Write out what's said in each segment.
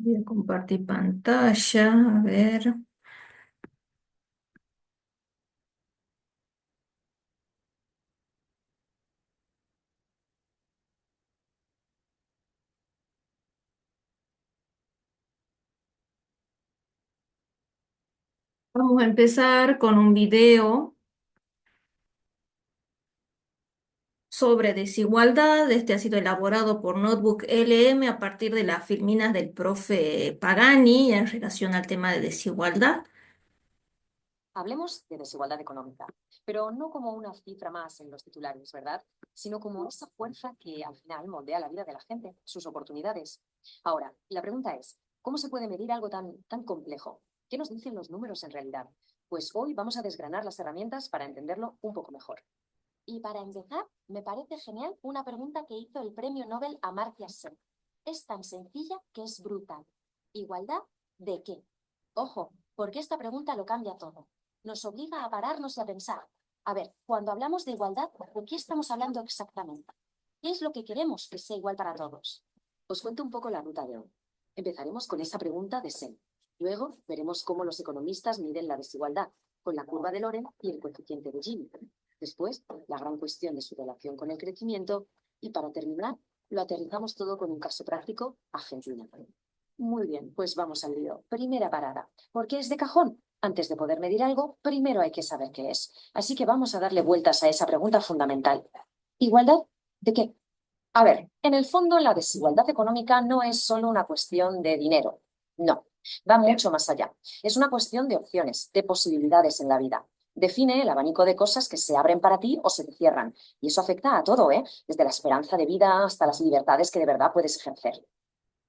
Voy a compartir pantalla, a ver. Vamos a empezar con un video sobre desigualdad. Este ha sido elaborado por Notebook LM a partir de las filminas del profe Pagani en relación al tema de desigualdad. Hablemos de desigualdad económica, pero no como una cifra más en los titulares, ¿verdad? Sino como esa fuerza que al final moldea la vida de la gente, sus oportunidades. Ahora, la pregunta es, ¿cómo se puede medir algo tan complejo? ¿Qué nos dicen los números en realidad? Pues hoy vamos a desgranar las herramientas para entenderlo un poco mejor. Y para empezar, me parece genial una pregunta que hizo el premio Nobel Amartya Sen. Es tan sencilla que es brutal. ¿Igualdad de qué? Ojo, porque esta pregunta lo cambia todo. Nos obliga a pararnos y a pensar. A ver, cuando hablamos de igualdad, ¿de qué estamos hablando exactamente? ¿Qué es lo que queremos que sea igual para todos? Os cuento un poco la ruta de hoy. Empezaremos con esa pregunta de Sen. Luego veremos cómo los economistas miden la desigualdad, con la curva de Lorenz y el coeficiente de Gini. Después, la gran cuestión de su relación con el crecimiento. Y para terminar, lo aterrizamos todo con un caso práctico, Argentina. Muy bien, pues vamos al lío. Primera parada. ¿Por qué es de cajón? Antes de poder medir algo, primero hay que saber qué es. Así que vamos a darle vueltas a esa pregunta fundamental. ¿Igualdad de qué? A ver, en el fondo la desigualdad económica no es solo una cuestión de dinero. No, va mucho más allá. Es una cuestión de opciones, de posibilidades en la vida. Define el abanico de cosas que se abren para ti o se te cierran. Y eso afecta a todo, ¿eh? Desde la esperanza de vida hasta las libertades que de verdad puedes ejercer.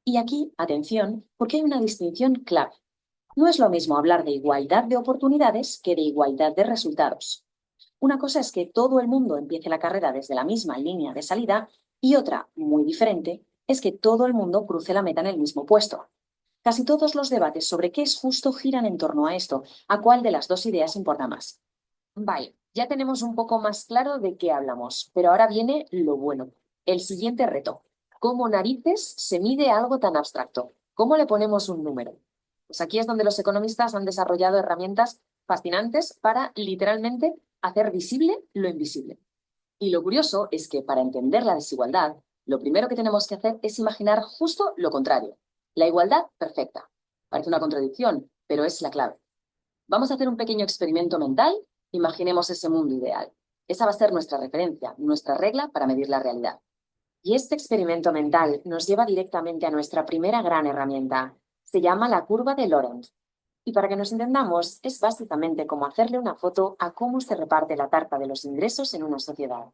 Y aquí, atención, porque hay una distinción clave. No es lo mismo hablar de igualdad de oportunidades que de igualdad de resultados. Una cosa es que todo el mundo empiece la carrera desde la misma línea de salida y otra, muy diferente, es que todo el mundo cruce la meta en el mismo puesto. Casi todos los debates sobre qué es justo giran en torno a esto, a cuál de las dos ideas importa más. Vale, ya tenemos un poco más claro de qué hablamos, pero ahora viene lo bueno, el siguiente reto. ¿Cómo narices se mide algo tan abstracto? ¿Cómo le ponemos un número? Pues aquí es donde los economistas han desarrollado herramientas fascinantes para literalmente hacer visible lo invisible. Y lo curioso es que para entender la desigualdad, lo primero que tenemos que hacer es imaginar justo lo contrario, la igualdad perfecta. Parece una contradicción, pero es la clave. Vamos a hacer un pequeño experimento mental. Imaginemos ese mundo ideal. Esa va a ser nuestra referencia, nuestra regla para medir la realidad. Y este experimento mental nos lleva directamente a nuestra primera gran herramienta. Se llama la curva de Lorenz. Y para que nos entendamos, es básicamente como hacerle una foto a cómo se reparte la tarta de los ingresos en una sociedad.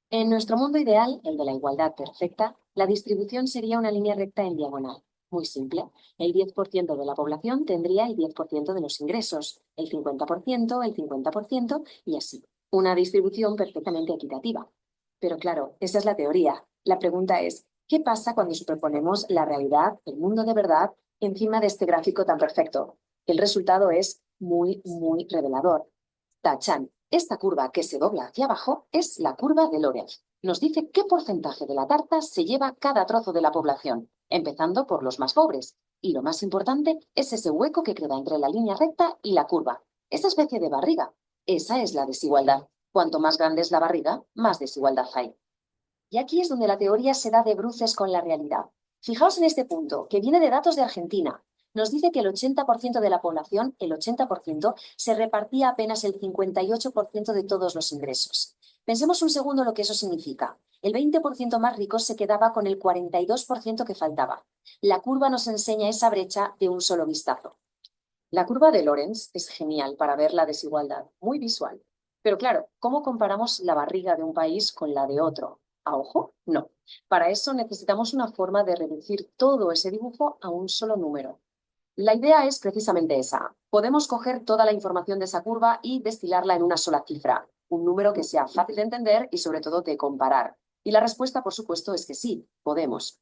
En nuestro mundo ideal, el de la igualdad perfecta, la distribución sería una línea recta en diagonal. Muy simple. El 10% de la población tendría el 10% de los ingresos, el 50%, el 50% y así. Una distribución perfectamente equitativa. Pero claro, esa es la teoría. La pregunta es, ¿qué pasa cuando superponemos la realidad, el mundo de verdad, encima de este gráfico tan perfecto? El resultado es muy revelador. Tachan. Esta curva que se dobla hacia abajo es la curva de Lorenz. Nos dice qué porcentaje de la tarta se lleva cada trozo de la población, empezando por los más pobres. Y lo más importante es ese hueco que queda entre la línea recta y la curva. Esa especie de barriga. Esa es la desigualdad. Cuanto más grande es la barriga, más desigualdad hay. Y aquí es donde la teoría se da de bruces con la realidad. Fijaos en este punto, que viene de datos de Argentina. Nos dice que el 80% de la población, el 80%, se repartía apenas el 58% de todos los ingresos. Pensemos un segundo lo que eso significa. El 20% más rico se quedaba con el 42% que faltaba. La curva nos enseña esa brecha de un solo vistazo. La curva de Lorenz es genial para ver la desigualdad, muy visual. Pero claro, ¿cómo comparamos la barriga de un país con la de otro? ¿A ojo? No. Para eso necesitamos una forma de reducir todo ese dibujo a un solo número. La idea es precisamente esa. Podemos coger toda la información de esa curva y destilarla en una sola cifra, un número que sea fácil de entender y sobre todo de comparar. Y la respuesta, por supuesto, es que sí, podemos.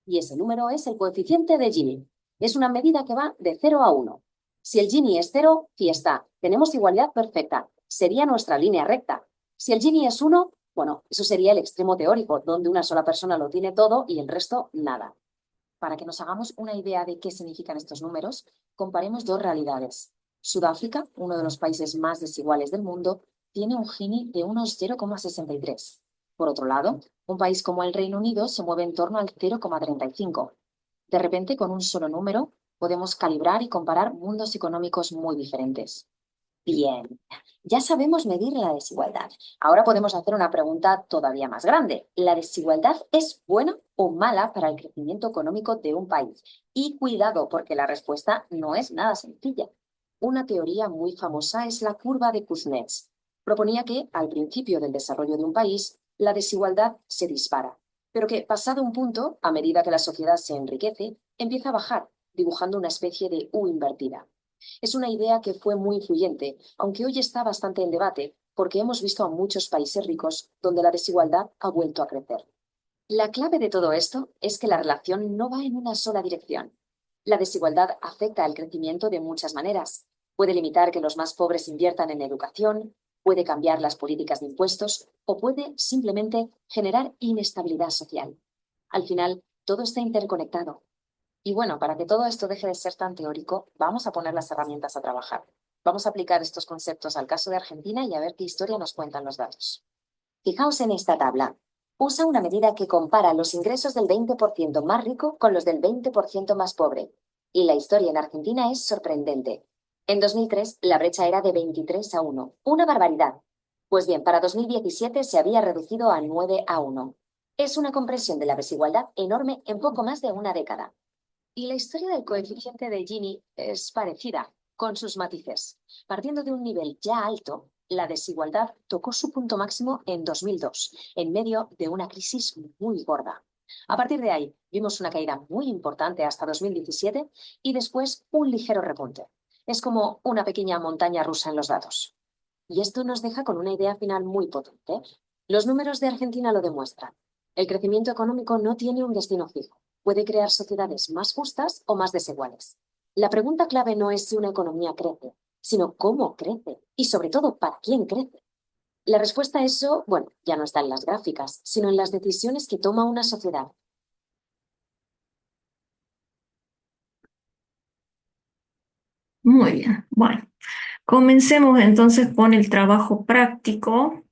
Y ese número es el coeficiente de Gini. Es una medida que va de 0 a 1. Si el Gini es 0, fiesta. Tenemos igualdad perfecta. Sería nuestra línea recta. Si el Gini es 1, bueno, eso sería el extremo teórico, donde una sola persona lo tiene todo y el resto nada. Para que nos hagamos una idea de qué significan estos números, comparemos dos realidades. Sudáfrica, uno de los países más desiguales del mundo, tiene un Gini de unos 0,63. Por otro lado, un país como el Reino Unido se mueve en torno al 0,35. De repente, con un solo número, podemos calibrar y comparar mundos económicos muy diferentes. Bien, ya sabemos medir la desigualdad. Ahora podemos hacer una pregunta todavía más grande. ¿La desigualdad es buena o mala para el crecimiento económico de un país? Y cuidado, porque la respuesta no es nada sencilla. Una teoría muy famosa es la curva de Kuznets. Proponía que, al principio del desarrollo de un país, la desigualdad se dispara, pero que, pasado un punto, a medida que la sociedad se enriquece, empieza a bajar, dibujando una especie de U invertida. Es una idea que fue muy influyente, aunque hoy está bastante en debate, porque hemos visto a muchos países ricos donde la desigualdad ha vuelto a crecer. La clave de todo esto es que la relación no va en una sola dirección. La desigualdad afecta al crecimiento de muchas maneras. Puede limitar que los más pobres inviertan en educación, puede cambiar las políticas de impuestos o puede simplemente generar inestabilidad social. Al final, todo está interconectado. Y bueno, para que todo esto deje de ser tan teórico, vamos a poner las herramientas a trabajar. Vamos a aplicar estos conceptos al caso de Argentina y a ver qué historia nos cuentan los datos. Fijaos en esta tabla. Usa una medida que compara los ingresos del 20% más rico con los del 20% más pobre. Y la historia en Argentina es sorprendente. En 2003, la brecha era de 23-1. Una barbaridad. Pues bien, para 2017 se había reducido a 9-1. Es una compresión de la desigualdad enorme en poco más de una década. Y la historia del coeficiente de Gini es parecida, con sus matices. Partiendo de un nivel ya alto, la desigualdad tocó su punto máximo en 2002, en medio de una crisis muy gorda. A partir de ahí, vimos una caída muy importante hasta 2017 y después un ligero repunte. Es como una pequeña montaña rusa en los datos. Y esto nos deja con una idea final muy potente. Los números de Argentina lo demuestran. El crecimiento económico no tiene un destino fijo. Puede crear sociedades más justas o más desiguales. La pregunta clave no es si una economía crece, sino cómo crece y sobre todo para quién crece. La respuesta a eso, bueno, ya no está en las gráficas, sino en las decisiones que toma una sociedad. Muy bien. Bueno, comencemos entonces con el trabajo práctico.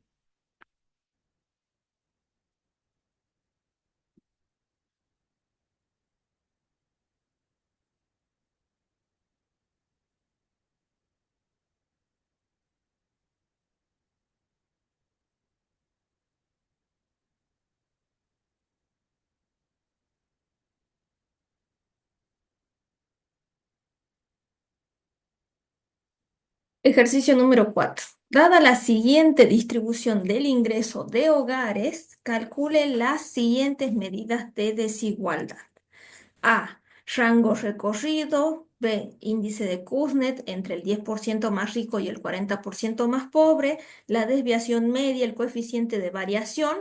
Ejercicio número 4. Dada la siguiente distribución del ingreso de hogares, calcule las siguientes medidas de desigualdad. A. Rango recorrido. B. Índice de Kuznets entre el 10% más rico y el 40% más pobre. La desviación media, el coeficiente de variación.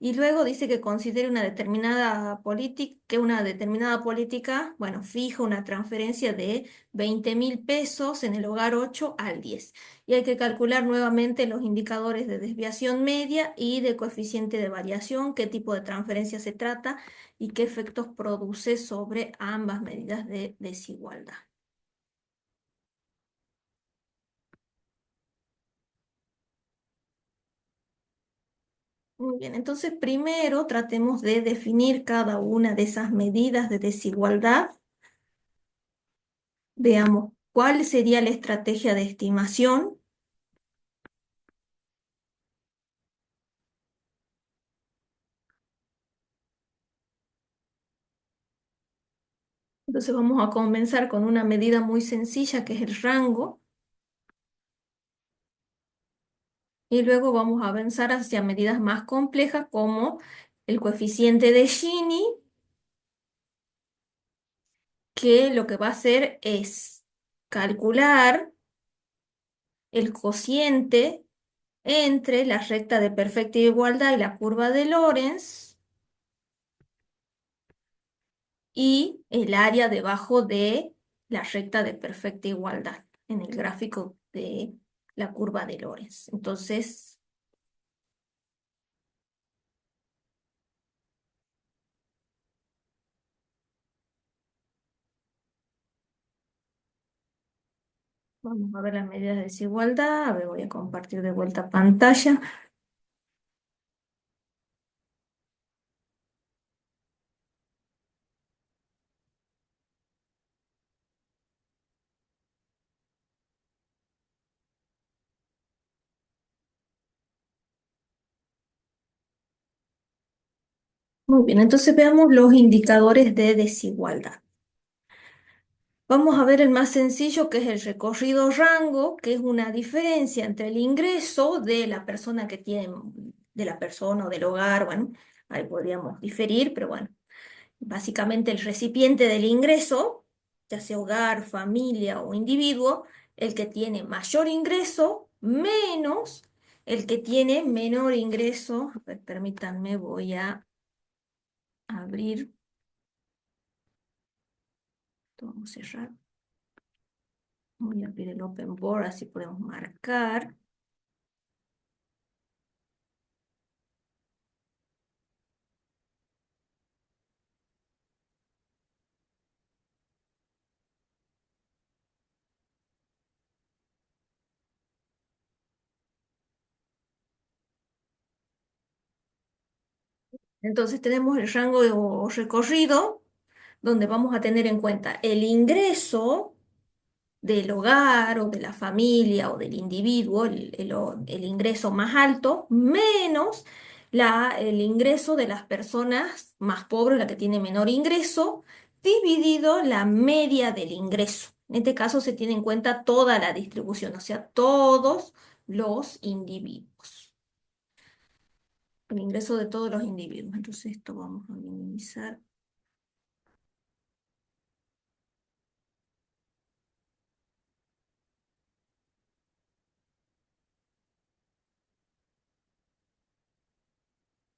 Y luego dice que considere una determinada política, bueno, fija una transferencia de 20.000 pesos en el hogar 8 al 10. Y hay que calcular nuevamente los indicadores de desviación media y de coeficiente de variación, qué tipo de transferencia se trata y qué efectos produce sobre ambas medidas de desigualdad. Muy bien, entonces primero tratemos de definir cada una de esas medidas de desigualdad. Veamos cuál sería la estrategia de estimación. Entonces vamos a comenzar con una medida muy sencilla que es el rango y luego vamos a avanzar hacia medidas más complejas como el coeficiente de Gini, que lo que va a hacer es calcular el cociente entre la recta de perfecta igualdad y la curva de Lorenz y el área debajo de la recta de perfecta igualdad en el gráfico de la curva de Lorenz. Entonces, Vamos a ver las medidas de desigualdad. A ver, voy a compartir de vuelta pantalla. Muy bien, entonces veamos los indicadores de desigualdad. Vamos a ver el más sencillo, que es el recorrido rango, que es una diferencia entre el ingreso de la persona que tiene, de la persona o del hogar, bueno, ahí podríamos diferir, pero bueno, básicamente el recipiente del ingreso, ya sea hogar, familia o individuo, el que tiene mayor ingreso menos el que tiene menor ingreso. A ver, permítanme, voy a abrir, esto vamos a cerrar, voy a abrir el Open Board, así podemos marcar. Entonces tenemos el rango o recorrido donde vamos a tener en cuenta el ingreso del hogar o de la familia o del individuo, el ingreso más alto, menos el ingreso de las personas más pobres, la que tiene menor ingreso, dividido la media del ingreso. En este caso se tiene en cuenta toda la distribución, o sea, todos los individuos, el ingreso de todos los individuos. Entonces esto vamos a minimizar.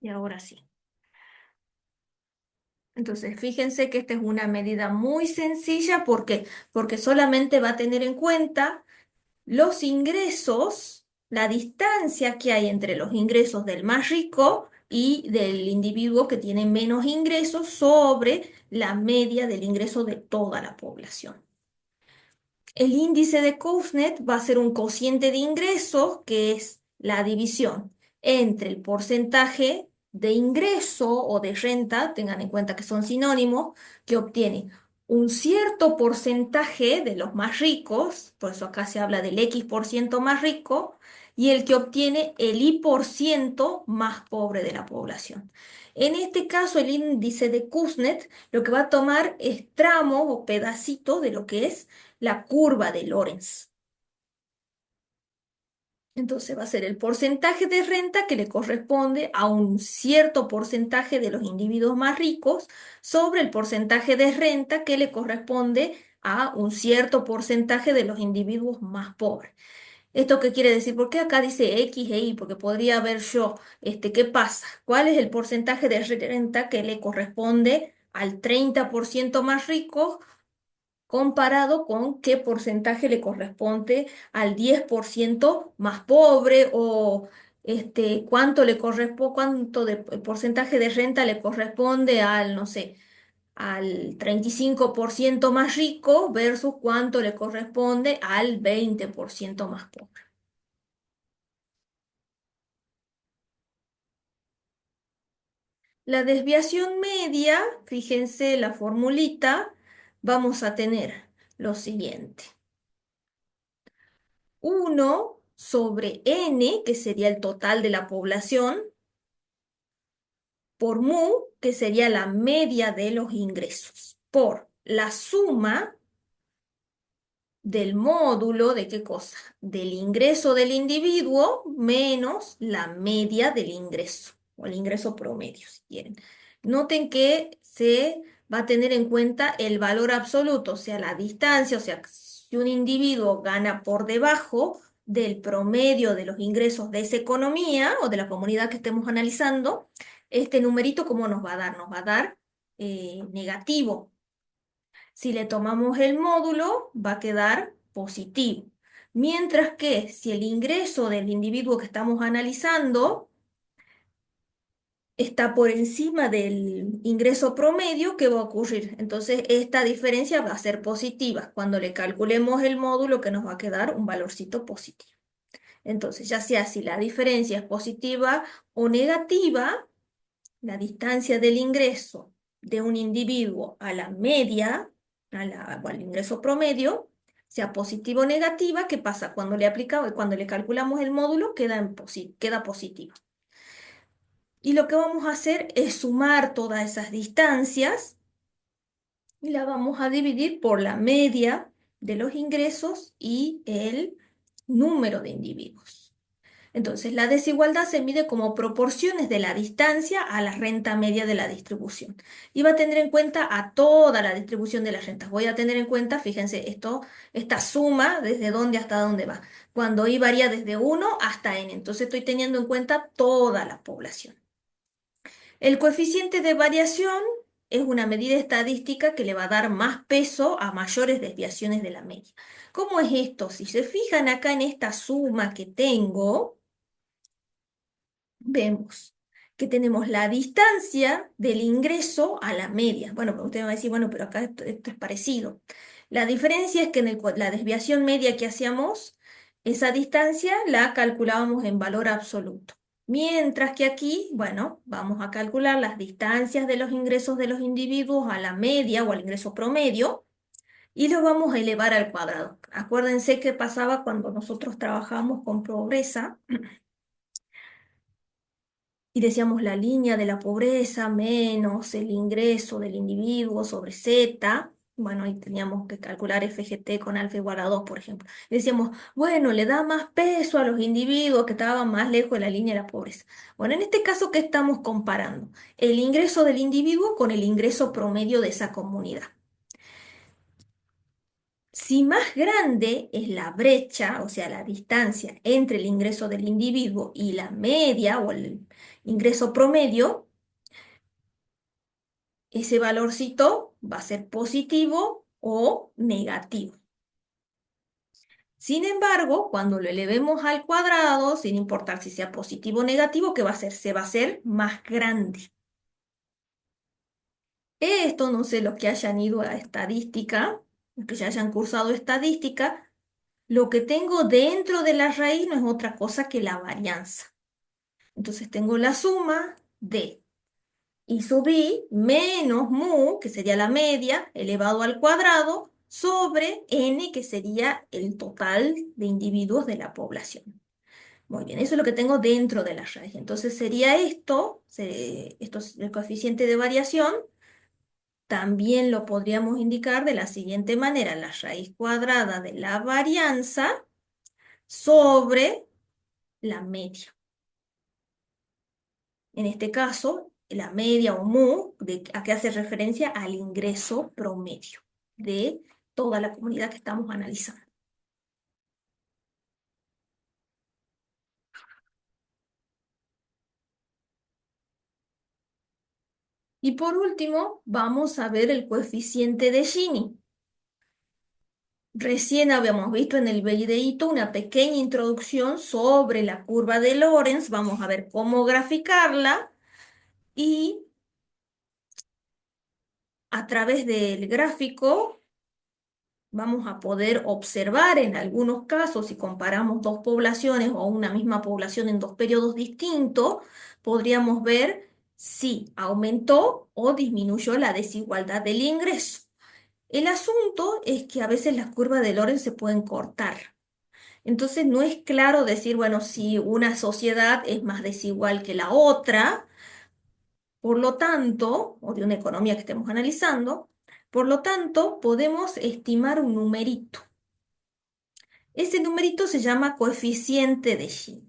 Y ahora sí. Entonces, fíjense que esta es una medida muy sencilla. ¿Por qué? Porque solamente va a tener en cuenta los ingresos, la distancia que hay entre los ingresos del más rico y del individuo que tiene menos ingresos sobre la media del ingreso de toda la población. El índice de Kuznets va a ser un cociente de ingresos, que es la división entre el porcentaje de ingreso o de renta, tengan en cuenta que son sinónimos, que obtiene un cierto porcentaje de los más ricos, por eso acá se habla del X por ciento más rico, y el que obtiene el Y por ciento más pobre de la población. En este caso, el índice de Kuznets lo que va a tomar es tramos o pedacitos de lo que es la curva de Lorenz. Entonces va a ser el porcentaje de renta que le corresponde a un cierto porcentaje de los individuos más ricos sobre el porcentaje de renta que le corresponde a un cierto porcentaje de los individuos más pobres. ¿Esto qué quiere decir? ¿Por qué acá dice X e Y? Porque podría haber yo, ¿qué pasa? ¿Cuál es el porcentaje de renta que le corresponde al 30% más rico comparado con qué porcentaje le corresponde al 10% más pobre, o cuánto le corresponde, cuánto de porcentaje de renta le corresponde al, no sé, al 35% más rico versus cuánto le corresponde al 20% más pobre. La desviación media, fíjense la formulita, vamos a tener lo siguiente. 1/n, que sería el total de la población, por mu, que sería la media de los ingresos, por la suma del módulo de qué cosa, del ingreso del individuo menos la media del ingreso, o el ingreso promedio, si quieren. Noten que se va a tener en cuenta el valor absoluto, o sea, la distancia, o sea, si un individuo gana por debajo del promedio de los ingresos de esa economía o de la comunidad que estemos analizando, este numerito, ¿cómo nos va a dar? Nos va a dar negativo. Si le tomamos el módulo, va a quedar positivo. Mientras que si el ingreso del individuo que estamos analizando está por encima del ingreso promedio, ¿qué va a ocurrir? Entonces, esta diferencia va a ser positiva. Cuando le calculemos el módulo, que nos va a quedar un valorcito positivo. Entonces, ya sea si la diferencia es positiva o negativa, la distancia del ingreso de un individuo a la media, o al ingreso promedio, sea positiva o negativa, ¿qué pasa? Cuando le calculamos el módulo, queda positiva. Y lo que vamos a hacer es sumar todas esas distancias y la vamos a dividir por la media de los ingresos y el número de individuos. Entonces, la desigualdad se mide como proporciones de la distancia a la renta media de la distribución. Y va a tener en cuenta a toda la distribución de las rentas. Voy a tener en cuenta, fíjense, esta suma, desde dónde hasta dónde va. Cuando I varía desde 1 hasta n. Entonces, estoy teniendo en cuenta toda la población. El coeficiente de variación es una medida estadística que le va a dar más peso a mayores desviaciones de la media. ¿Cómo es esto? Si se fijan acá en esta suma que tengo, vemos que tenemos la distancia del ingreso a la media. Bueno, pero usted me va a decir, bueno, pero acá esto es parecido. La diferencia es que la desviación media que hacíamos, esa distancia la calculábamos en valor absoluto. Mientras que aquí, bueno, vamos a calcular las distancias de los ingresos de los individuos a la media o al ingreso promedio y los vamos a elevar al cuadrado. Acuérdense qué pasaba cuando nosotros trabajamos con pobreza y decíamos la línea de la pobreza menos el ingreso del individuo sobre Z. Bueno, ahí teníamos que calcular FGT con alfa igual a 2, por ejemplo. Y decíamos, bueno, le da más peso a los individuos que estaban más lejos de la línea de la pobreza. Bueno, en este caso, ¿qué estamos comparando? El ingreso del individuo con el ingreso promedio de esa comunidad. Si más grande es la brecha, o sea, la distancia entre el ingreso del individuo y la media o el ingreso promedio, ese valorcito va a ser positivo o negativo. Sin embargo, cuando lo elevemos al cuadrado, sin importar si sea positivo o negativo, ¿qué va a hacer? Se va a hacer más grande. Esto, no sé, los que hayan ido a estadística, los que ya hayan cursado estadística, lo que tengo dentro de la raíz no es otra cosa que la varianza. Entonces tengo la suma de y sub i menos mu, que sería la media, elevado al cuadrado, sobre n, que sería el total de individuos de la población. Muy bien, eso es lo que tengo dentro de la raíz. Entonces sería esto es el coeficiente de variación, también lo podríamos indicar de la siguiente manera, la raíz cuadrada de la varianza sobre la media. En este caso, la media o mu, ¿a qué hace referencia? Al ingreso promedio de toda la comunidad que estamos analizando. Y por último, vamos a ver el coeficiente de Gini. Recién habíamos visto en el videíto una pequeña introducción sobre la curva de Lorenz. Vamos a ver cómo graficarla y a través del gráfico vamos a poder observar en algunos casos, si comparamos dos poblaciones o una misma población en dos periodos distintos, podríamos ver si aumentó o disminuyó la desigualdad del ingreso. El asunto es que a veces las curvas de Lorenz se pueden cortar. Entonces no es claro decir, bueno, si una sociedad es más desigual que la otra, por lo tanto, o de una economía que estemos analizando, por lo tanto, podemos estimar un numerito. Ese numerito se llama coeficiente de Gini.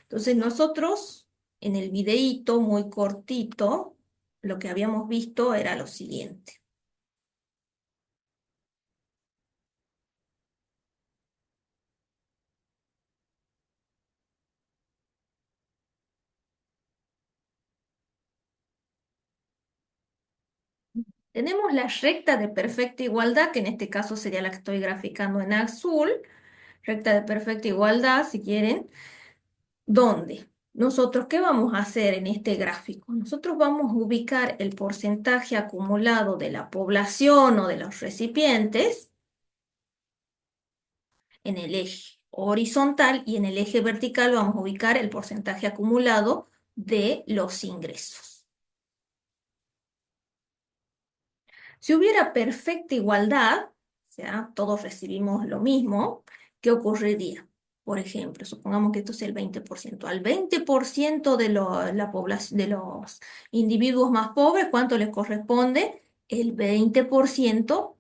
Entonces nosotros, en el videíto muy cortito, lo que habíamos visto era lo siguiente. Tenemos la recta de perfecta igualdad, que en este caso sería la que estoy graficando en azul. Recta de perfecta igualdad, si quieren. ¿Dónde? nosotros, ¿qué vamos a hacer en este gráfico? Nosotros vamos a ubicar el porcentaje acumulado de la población o de los recipientes en el eje horizontal y en el eje vertical vamos a ubicar el porcentaje acumulado de los ingresos. Si hubiera perfecta igualdad, o sea, todos recibimos lo mismo, ¿qué ocurriría? Por ejemplo, supongamos que esto es el 20%. Al 20% de la población, de los individuos más pobres, ¿cuánto les corresponde? El 20%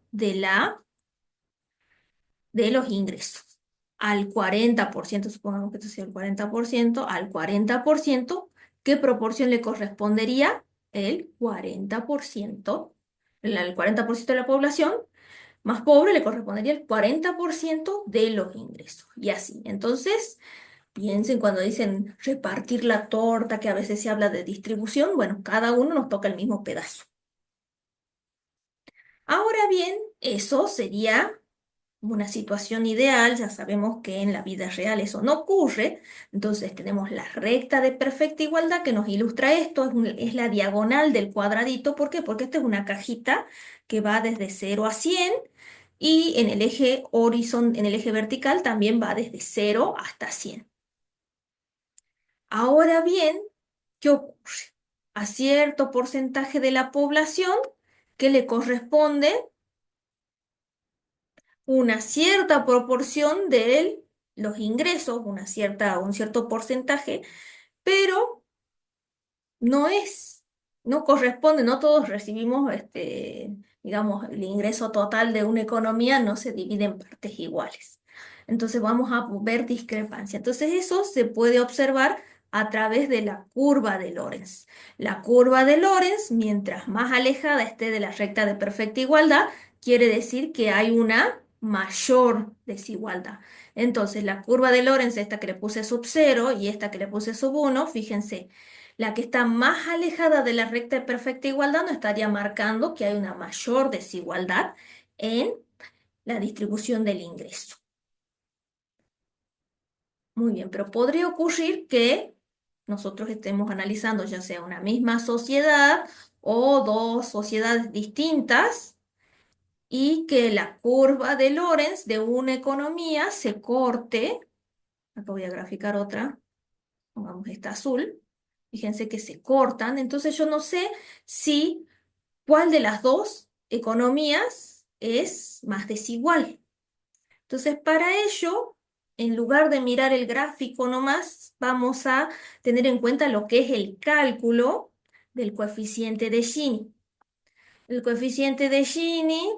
de los ingresos. Al 40%, supongamos que esto sea el 40%, al 40%, ¿qué proporción le correspondería? El 40%. El 40% de la población más pobre le correspondería el 40% de los ingresos. Y así. Entonces, piensen cuando dicen repartir la torta, que a veces se habla de distribución, bueno, cada uno nos toca el mismo pedazo. Ahora bien, eso sería una situación ideal, ya sabemos que en la vida real eso no ocurre, entonces tenemos la recta de perfecta igualdad que nos ilustra esto, es la diagonal del cuadradito, ¿por qué? Porque esta es una cajita que va desde 0 a 100 y en el eje en el eje vertical también va desde 0 hasta 100. Ahora bien, ¿qué ocurre? A cierto porcentaje de la población que le corresponde una cierta proporción de los ingresos, un cierto porcentaje, pero no es, no corresponde, no todos recibimos, digamos, el ingreso total de una economía no se divide en partes iguales. Entonces vamos a ver discrepancia. Entonces eso se puede observar a través de la curva de Lorenz. La curva de Lorenz, mientras más alejada esté de la recta de perfecta igualdad, quiere decir que hay una mayor desigualdad. Entonces la curva de Lorenz, esta que le puse sub 0 y esta que le puse sub 1, fíjense. La que está más alejada de la recta de perfecta igualdad nos estaría marcando que hay una mayor desigualdad en la distribución del ingreso. Muy bien, pero podría ocurrir que nosotros estemos analizando ya sea una misma sociedad o dos sociedades distintas y que la curva de Lorenz de una economía se corte. Acá voy a graficar otra. Pongamos esta azul. Fíjense que se cortan. Entonces yo no sé si cuál de las dos economías es más desigual. Entonces, para ello, en lugar de mirar el gráfico nomás, vamos a tener en cuenta lo que es el cálculo del coeficiente de Gini. El coeficiente de Gini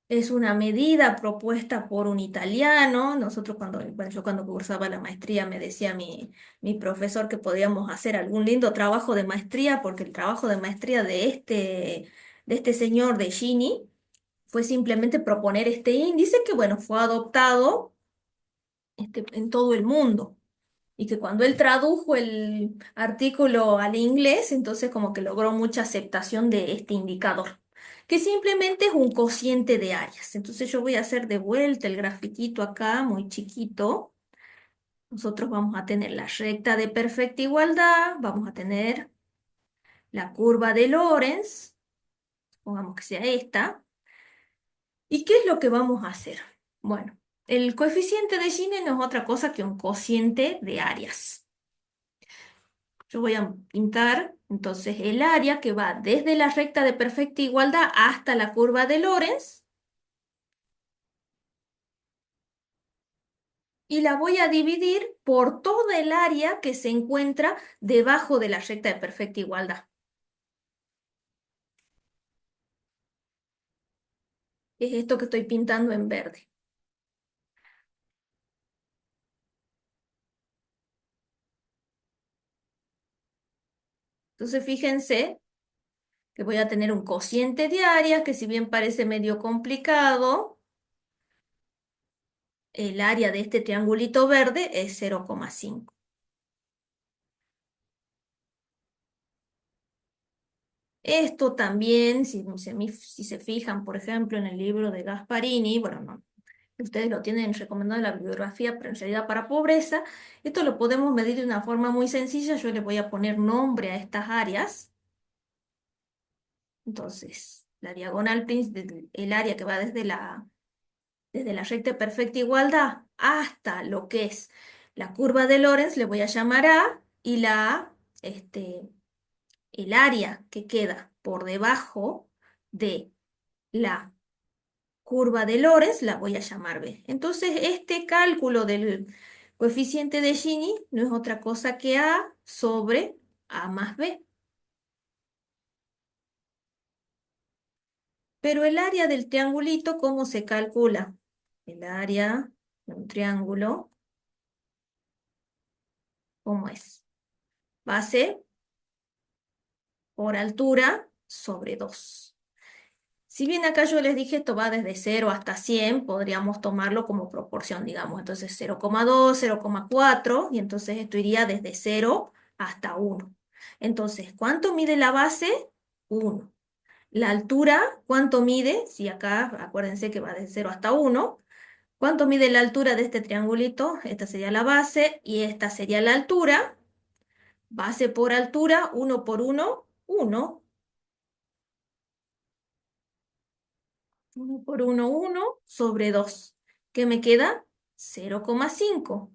es una medida propuesta por un italiano. Nosotros bueno, yo cuando cursaba la maestría me decía mi profesor que podíamos hacer algún lindo trabajo de maestría, porque el trabajo de maestría de este señor de Gini fue simplemente proponer este índice que, bueno, fue adoptado en todo el mundo. Y que cuando él tradujo el artículo al inglés, entonces como que logró mucha aceptación de este indicador, que simplemente es un cociente de áreas. Entonces yo voy a hacer de vuelta el grafiquito acá, muy chiquito. Nosotros vamos a tener la recta de perfecta igualdad, vamos a tener la curva de Lorenz, pongamos que sea esta. ¿Y qué es lo que vamos a hacer? Bueno, el coeficiente de Gini no es otra cosa que un cociente de áreas. Yo voy a pintar entonces el área que va desde la recta de perfecta igualdad hasta la curva de Lorenz y la voy a dividir por toda el área que se encuentra debajo de la recta de perfecta igualdad. Es esto que estoy pintando en verde. Entonces fíjense que voy a tener un cociente de áreas que si bien parece medio complicado, el área de este triangulito verde es 0,5. Esto también, si se fijan, por ejemplo, en el libro de Gasparini, bueno, no, Ustedes lo tienen recomendado en la bibliografía, pero en realidad para pobreza, esto lo podemos medir de una forma muy sencilla. Yo le voy a poner nombre a estas áreas. Entonces, la diagonal, el área que va desde la recta de perfecta igualdad hasta lo que es la curva de Lorentz, le voy a llamar A, y el área que queda por debajo de la curva de Lorentz la voy a llamar B. Entonces, este cálculo del coeficiente de Gini no es otra cosa que A sobre A más B. Pero el área del triangulito, ¿cómo se calcula? El área de un triángulo, ¿cómo es? Base por altura sobre 2. Si bien acá yo les dije esto va desde 0 hasta 100, podríamos tomarlo como proporción, digamos. Entonces 0,2, 0,4, y entonces esto iría desde 0 hasta 1. Entonces, ¿cuánto mide la base? 1. La altura, ¿cuánto mide? Si acá, acuérdense que va desde 0 hasta 1. ¿Cuánto mide la altura de este triangulito? Esta sería la base y esta sería la altura. Base por altura, 1 por 1, 1. 1 por 1, 1 sobre 2. ¿Qué me queda? 0,5.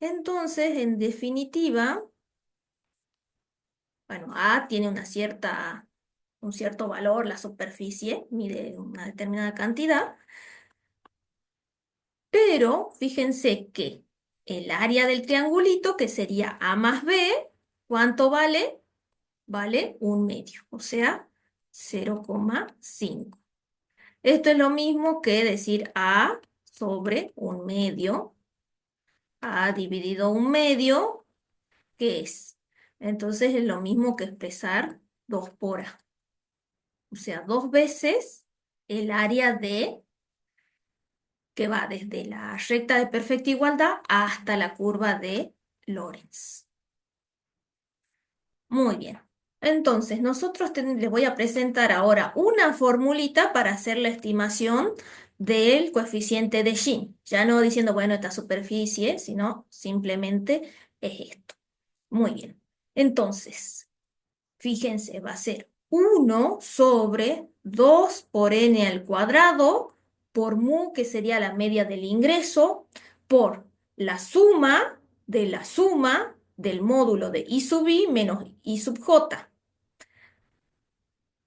Entonces, en definitiva, bueno, A tiene un cierto valor, la superficie mide una determinada cantidad, pero fíjense que el área del triangulito, que sería A más B, ¿cuánto vale? Vale un medio, o sea, 0,5. Esto es lo mismo que decir A sobre un medio. A dividido un medio, ¿qué es? Entonces es lo mismo que expresar 2 por A. O sea, 2 veces el área de que va desde la recta de perfecta igualdad hasta la curva de Lorentz. Muy bien. Entonces, les voy a presentar ahora una formulita para hacer la estimación del coeficiente de Gini. Ya no diciendo, bueno, esta superficie, sino simplemente es esto. Muy bien. Entonces, fíjense, va a ser 1 sobre 2 por n al cuadrado por mu, que sería la media del ingreso, por la suma del módulo de I sub i menos I sub j.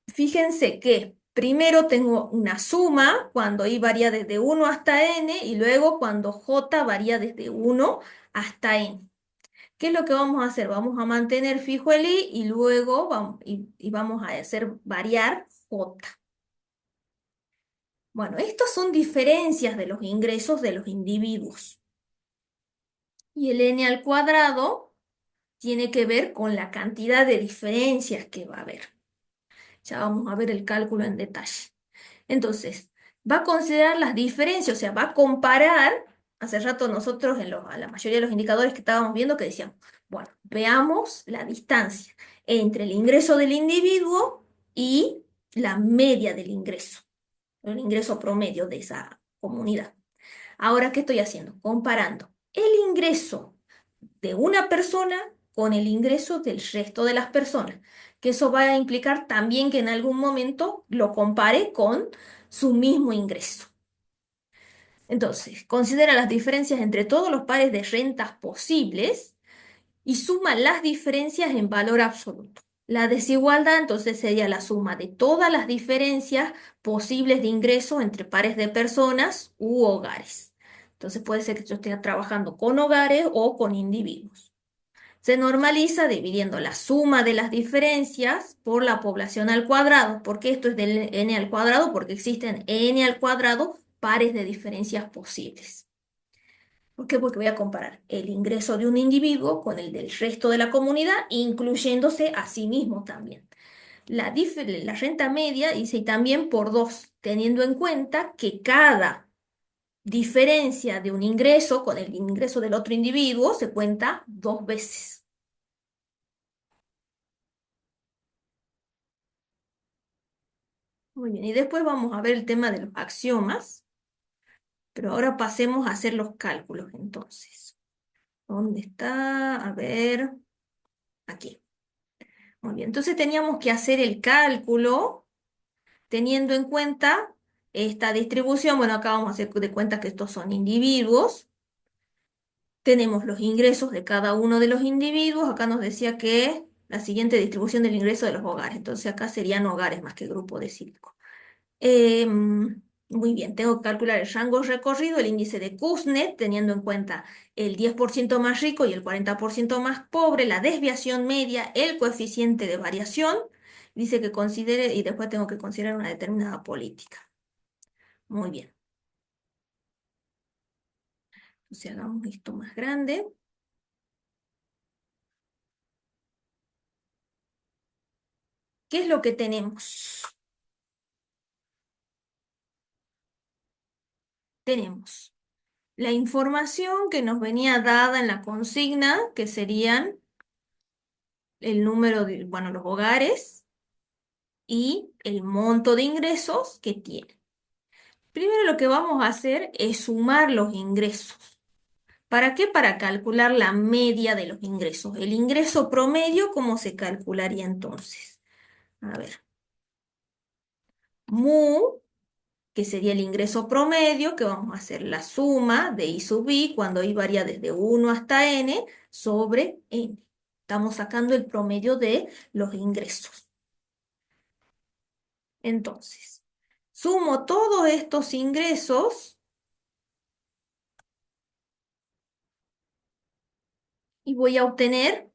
Fíjense que primero tengo una suma cuando i varía desde 1 hasta n y luego cuando j varía desde 1 hasta n. ¿Qué es lo que vamos a hacer? Vamos a mantener fijo el i y luego vamos a hacer variar j. Bueno, estas son diferencias de los ingresos de los individuos. Y el n al cuadrado tiene que ver con la cantidad de diferencias que va a haber. Ya vamos a ver el cálculo en detalle. Entonces, va a considerar las diferencias, o sea, va a comparar. Hace rato nosotros a la mayoría de los indicadores que estábamos viendo que decíamos, bueno, veamos la distancia entre el ingreso del individuo y la media del ingreso, el ingreso promedio de esa comunidad. Ahora, ¿qué estoy haciendo? Comparando el ingreso de una persona con el ingreso del resto de las personas, que eso va a implicar también que en algún momento lo compare con su mismo ingreso. Entonces, considera las diferencias entre todos los pares de rentas posibles y suma las diferencias en valor absoluto. La desigualdad entonces sería la suma de todas las diferencias posibles de ingreso entre pares de personas u hogares. Entonces puede ser que yo esté trabajando con hogares o con individuos. Se normaliza dividiendo la suma de las diferencias por la población al cuadrado. ¿Por qué esto es del n al cuadrado? Porque existen n al cuadrado pares de diferencias posibles. ¿Por qué? Porque voy a comparar el ingreso de un individuo con el del resto de la comunidad, incluyéndose a sí mismo también. La renta media dice y también por 2, teniendo en cuenta que cada diferencia de un ingreso con el ingreso del otro individuo se cuenta 2 veces. Muy bien, y después vamos a ver el tema de los axiomas. Pero ahora pasemos a hacer los cálculos entonces. ¿Dónde está? A ver, aquí. Muy bien, entonces teníamos que hacer el cálculo teniendo en cuenta esta distribución. Bueno, acá vamos a hacer de cuenta que estos son individuos. Tenemos los ingresos de cada uno de los individuos. Acá nos decía que la siguiente distribución del ingreso de los hogares. Entonces acá serían hogares más que grupo de 5. Muy bien, tengo que calcular el rango recorrido, el índice de Kuznets, teniendo en cuenta el 10% más rico y el 40% más pobre, la desviación media, el coeficiente de variación. Dice que considere, y después tengo que considerar una determinada política. Muy bien. Entonces hagamos esto más grande. ¿Qué es lo que tenemos? Tenemos la información que nos venía dada en la consigna, que serían el número de, bueno, los hogares y el monto de ingresos que tiene. Primero lo que vamos a hacer es sumar los ingresos. ¿Para qué? Para calcular la media de los ingresos. El ingreso promedio, ¿cómo se calcularía entonces? A ver, mu, que sería el ingreso promedio, que vamos a hacer la suma de I sub i cuando i varía desde 1 hasta n sobre n. Estamos sacando el promedio de los ingresos. Entonces, sumo todos estos ingresos y voy a obtener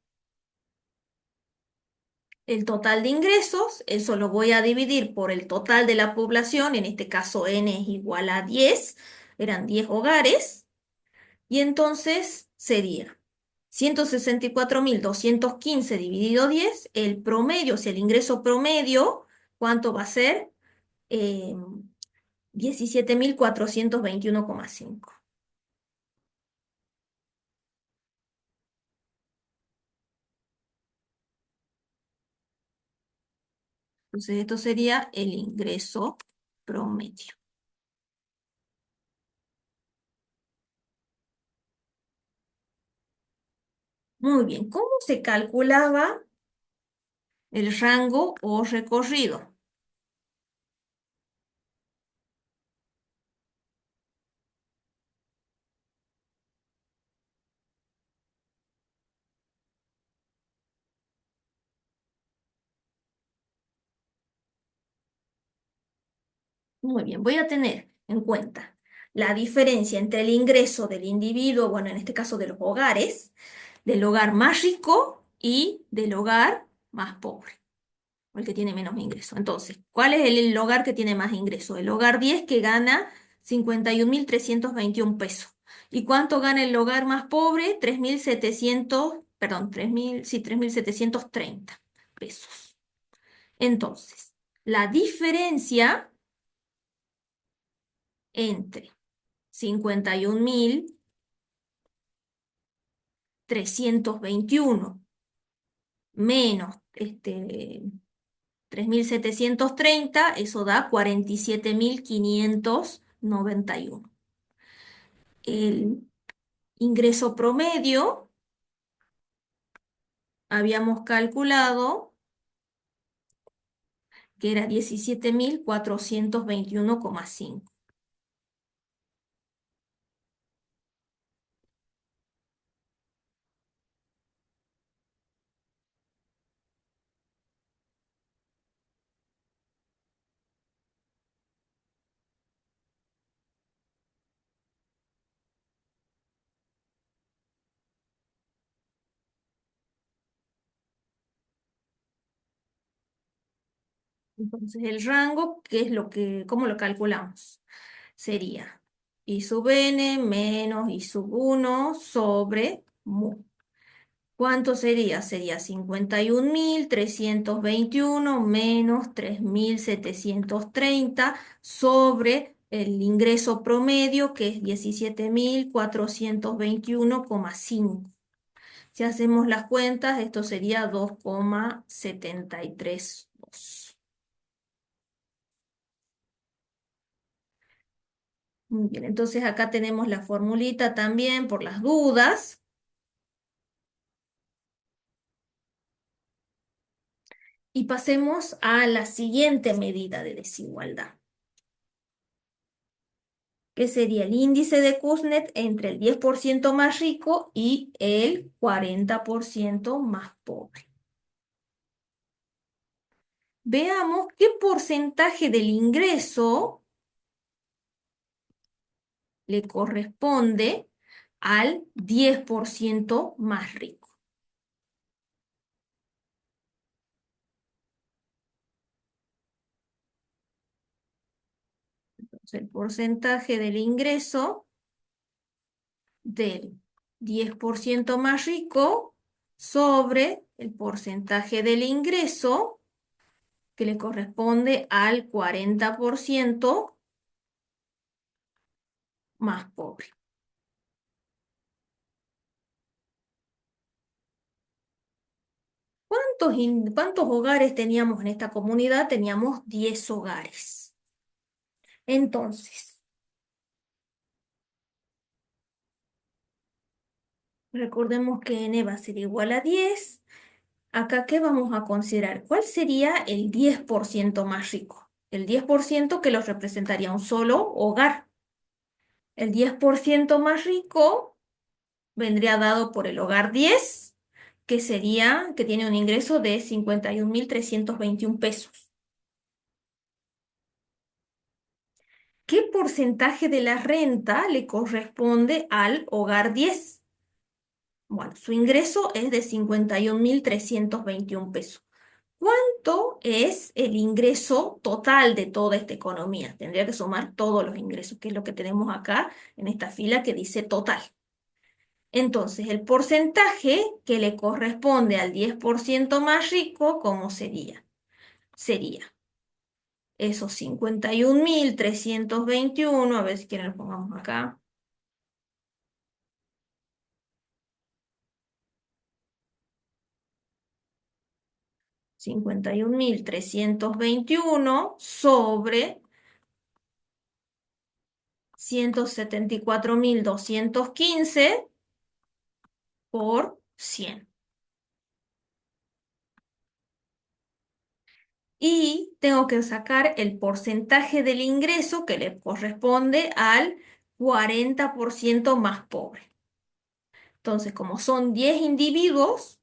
el total de ingresos. Eso lo voy a dividir por el total de la población, en este caso n es igual a 10, eran 10 hogares, y entonces sería 164.215 dividido 10, el promedio, o sea, el ingreso promedio, ¿cuánto va a ser? 17.421,5. Entonces, esto sería el ingreso promedio. Muy bien, ¿cómo se calculaba el rango o recorrido? Muy bien, voy a tener en cuenta la diferencia entre el ingreso del individuo, bueno, en este caso de los hogares, del hogar más rico y del hogar más pobre, o el que tiene menos ingreso. Entonces, ¿cuál es el hogar que tiene más ingreso? El hogar 10 que gana 51.321 pesos. ¿Y cuánto gana el hogar más pobre? 3.700, perdón, 3.000, sí, 3.730 pesos. Entonces, la diferencia entre 51.321 menos 3.730, eso da 47.591. El ingreso promedio habíamos calculado que era 17.421,5. Entonces, el rango, ¿qué es lo que, cómo lo calculamos? Sería I sub n menos I sub 1 sobre mu. ¿Cuánto sería? Sería 51.321 menos 3.730 sobre el ingreso promedio, que es 17.421,5. Si hacemos las cuentas, esto sería 2,732. Muy bien, entonces acá tenemos la formulita también por las dudas. Y pasemos a la siguiente medida de desigualdad, que sería el índice de Kuznets entre el 10% más rico y el 40% más pobre. Veamos qué porcentaje del ingreso le corresponde al 10% más rico. Entonces, el porcentaje del ingreso del 10% más rico sobre el porcentaje del ingreso que le corresponde al 40% más pobre. ¿Cuántos hogares teníamos en esta comunidad? Teníamos 10 hogares. Entonces, recordemos que n va a ser igual a 10. Acá, ¿qué vamos a considerar? ¿Cuál sería el 10% más rico? El 10% que lo representaría un solo hogar. El 10% más rico vendría dado por el hogar 10, que tiene un ingreso de 51.321 pesos. ¿Qué porcentaje de la renta le corresponde al hogar 10? Bueno, su ingreso es de 51.321 pesos. ¿Cuánto es el ingreso total de toda esta economía? Tendría que sumar todos los ingresos, que es lo que tenemos acá en esta fila que dice total. Entonces, el porcentaje que le corresponde al 10% más rico, ¿cómo sería? Sería esos 51.321, a ver si quieren lo pongamos acá. 51.321 sobre 174.215 por 100. Y tengo que sacar el porcentaje del ingreso que le corresponde al 40% más pobre. Entonces, como son 10 individuos,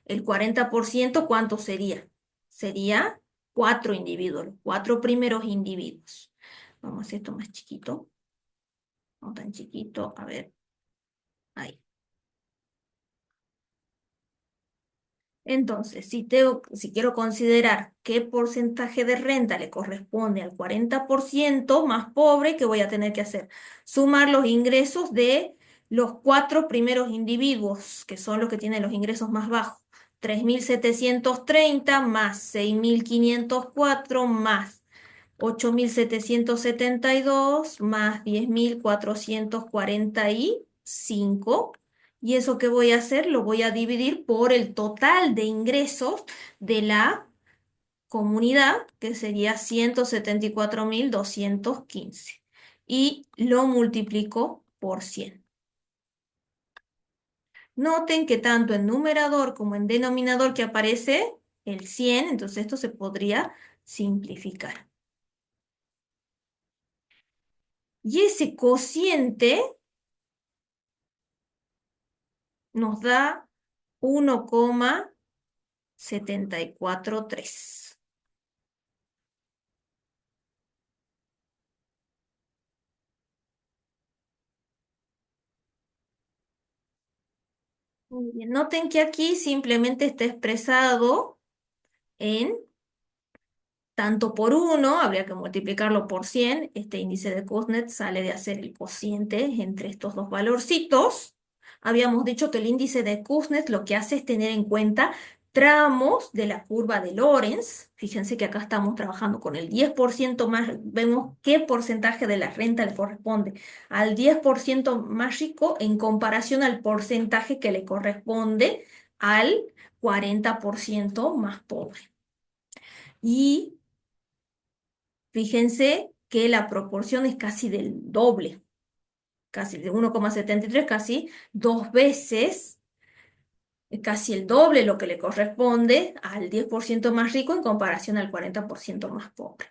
el 40%, ¿cuánto sería? Sería 4 individuos, los 4 primeros individuos. Vamos a hacer esto más chiquito, no tan chiquito, a ver, ahí. Entonces, si quiero considerar qué porcentaje de renta le corresponde al 40% más pobre, ¿qué voy a tener que hacer? Sumar los ingresos de los 4 primeros individuos, que son los que tienen los ingresos más bajos. 3.730 más 6.504 más 8.772 más 10.445. ¿Y eso qué voy a hacer? Lo voy a dividir por el total de ingresos de la comunidad, que sería 174.215. Y lo multiplico por 100. Noten que tanto en numerador como en denominador que aparece el 100, entonces esto se podría simplificar. Y ese cociente nos da 1,743. Muy bien. Noten que aquí simplemente está expresado en tanto por 1, habría que multiplicarlo por 100. Este índice de Kuznets sale de hacer el cociente entre estos dos valorcitos. Habíamos dicho que el índice de Kuznets lo que hace es tener en cuenta tramos de la curva de Lorenz. Fíjense que acá estamos trabajando con el 10% más, vemos qué porcentaje de la renta le corresponde al 10% más rico en comparación al porcentaje que le corresponde al 40% más pobre. Y fíjense que la proporción es casi del doble, casi de 1,73, casi dos veces, casi el doble lo que le corresponde al 10% más rico en comparación al 40% más pobre.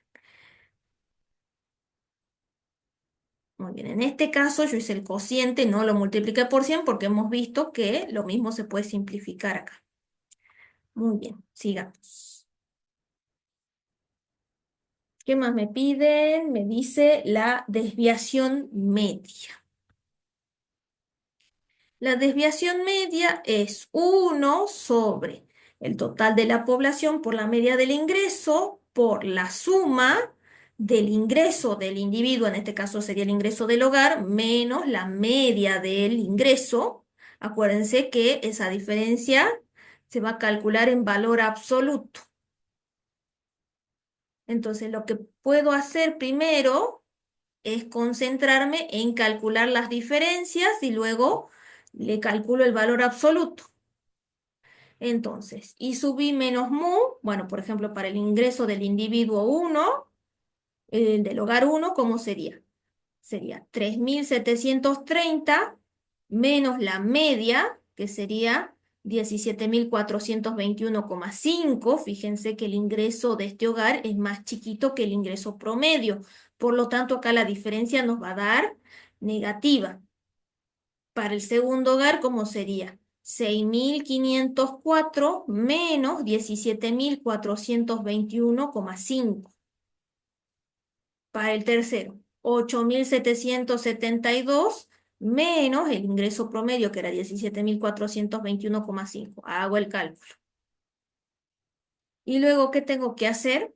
Muy bien, en este caso yo hice el cociente, no lo multipliqué por 100 porque hemos visto que lo mismo se puede simplificar acá. Muy bien, sigamos. ¿Qué más me piden? Me dice la desviación media. La desviación media es 1 sobre el total de la población por la media del ingreso por la suma del ingreso del individuo, en este caso sería el ingreso del hogar, menos la media del ingreso. Acuérdense que esa diferencia se va a calcular en valor absoluto. Entonces, lo que puedo hacer primero es concentrarme en calcular las diferencias y luego le calculo el valor absoluto. Entonces, I sub I menos mu, bueno, por ejemplo, para el ingreso del individuo 1, del hogar 1, ¿cómo sería? Sería 3.730 menos la media, que sería 17.421,5. Fíjense que el ingreso de este hogar es más chiquito que el ingreso promedio. Por lo tanto, acá la diferencia nos va a dar negativa. Para el segundo hogar, ¿cómo sería? 6.504 menos 17.421,5. Para el tercero, 8.772 menos el ingreso promedio, que era 17.421,5. Hago el cálculo. Y luego, ¿qué tengo que hacer?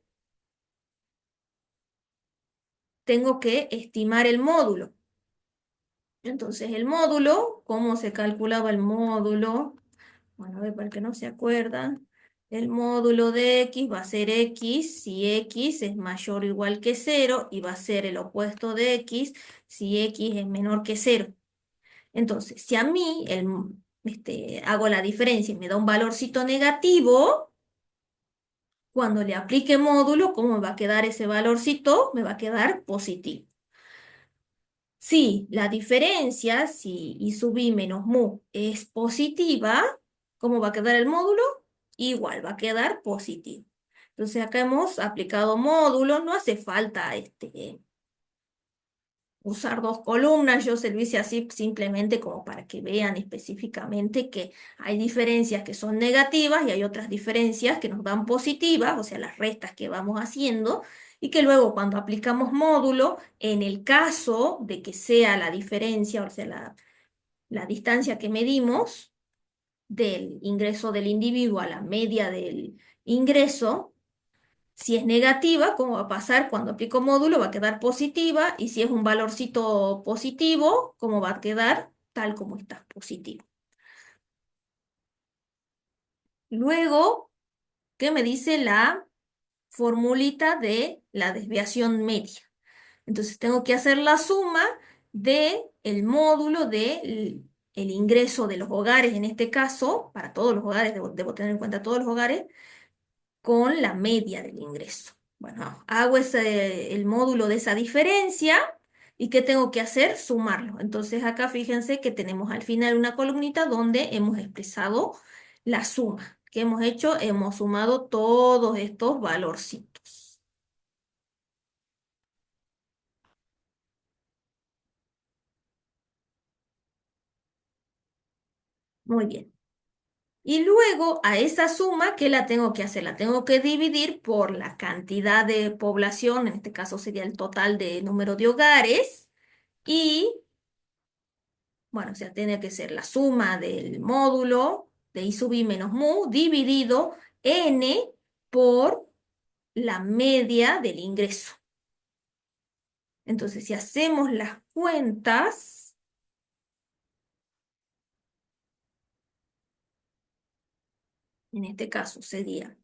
Tengo que estimar el módulo. Entonces, el módulo, ¿cómo se calculaba el módulo? Bueno, a ver, para el que no se acuerda, el módulo de x va a ser x si x es mayor o igual que 0 y va a ser el opuesto de x si x es menor que 0. Entonces, si a mí hago la diferencia y me da un valorcito negativo, cuando le aplique módulo, ¿cómo me va a quedar ese valorcito? Me va a quedar positivo. Si la diferencia, si I sub I menos mu es positiva, ¿cómo va a quedar el módulo? Igual, va a quedar positivo. Entonces acá hemos aplicado módulo, no hace falta usar dos columnas, yo se lo hice así simplemente como para que vean específicamente que hay diferencias que son negativas y hay otras diferencias que nos dan positivas, o sea, las restas que vamos haciendo, y que luego cuando aplicamos módulo, en el caso de que sea la diferencia, o sea, la distancia que medimos del ingreso del individuo a la media del ingreso, si es negativa, ¿cómo va a pasar cuando aplico módulo? Va a quedar positiva. Y si es un valorcito positivo, ¿cómo va a quedar? Tal como está, positivo. Luego, ¿qué me dice la formulita de la desviación media? Entonces tengo que hacer la suma de el módulo del el ingreso de los hogares, en este caso, para todos los hogares, debo tener en cuenta todos los hogares, con la media del ingreso. Bueno, hago el módulo de esa diferencia y ¿qué tengo que hacer? Sumarlo. Entonces acá fíjense que tenemos al final una columnita donde hemos expresado la suma. ¿Qué hemos hecho? Hemos sumado todos estos valorcitos. Muy bien. Y luego a esa suma, ¿qué la tengo que hacer? La tengo que dividir por la cantidad de población, en este caso sería el total de número de hogares, y bueno, o sea, tiene que ser la suma del módulo de I sub I menos mu dividido n por la media del ingreso. Entonces, si hacemos las cuentas, en este caso sería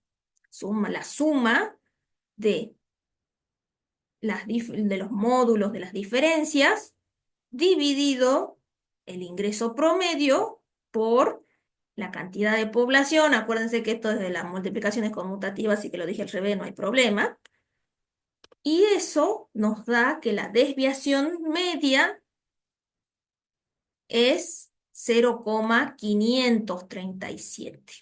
la suma de, de los módulos de las diferencias dividido el ingreso promedio por la cantidad de población. Acuérdense que esto es de las multiplicaciones conmutativas, así que lo dije al revés, no hay problema. Y eso nos da que la desviación media es 0,537.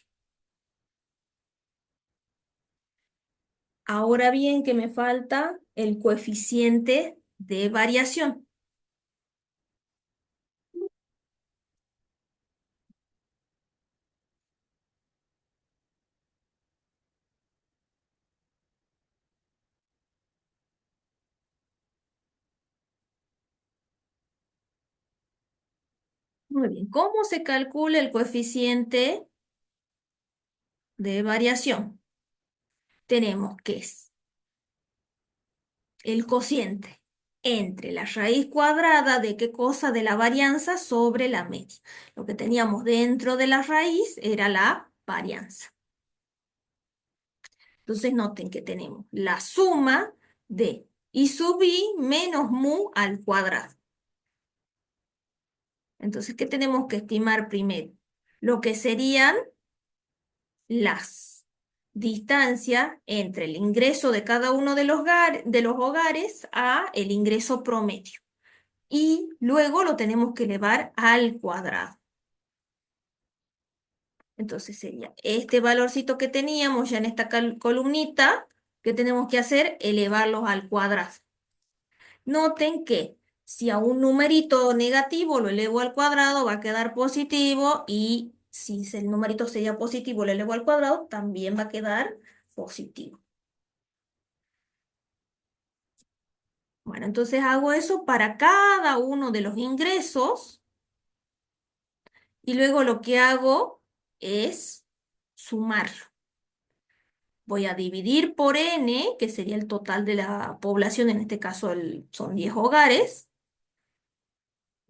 Ahora bien, que me falta el coeficiente de variación. Muy bien, ¿cómo se calcula el coeficiente de variación? Tenemos que es el cociente entre la raíz cuadrada de qué cosa de la varianza sobre la media. Lo que teníamos dentro de la raíz era la varianza. Entonces noten que tenemos la suma de I sub I menos mu al cuadrado. Entonces, ¿qué tenemos que estimar primero? Lo que serían las distancias entre el ingreso de cada uno de de los hogares a el ingreso promedio. Y luego lo tenemos que elevar al cuadrado. Entonces sería este valorcito que teníamos ya en esta columnita, que tenemos que hacer, elevarlos al cuadrado. Noten que si a un numerito negativo lo elevo al cuadrado, va a quedar positivo, y si el numerito sería positivo, lo elevo al cuadrado, también va a quedar positivo. Bueno, entonces hago eso para cada uno de los ingresos, y luego lo que hago es sumarlo. Voy a dividir por n, que sería el total de la población, en este caso son 10 hogares.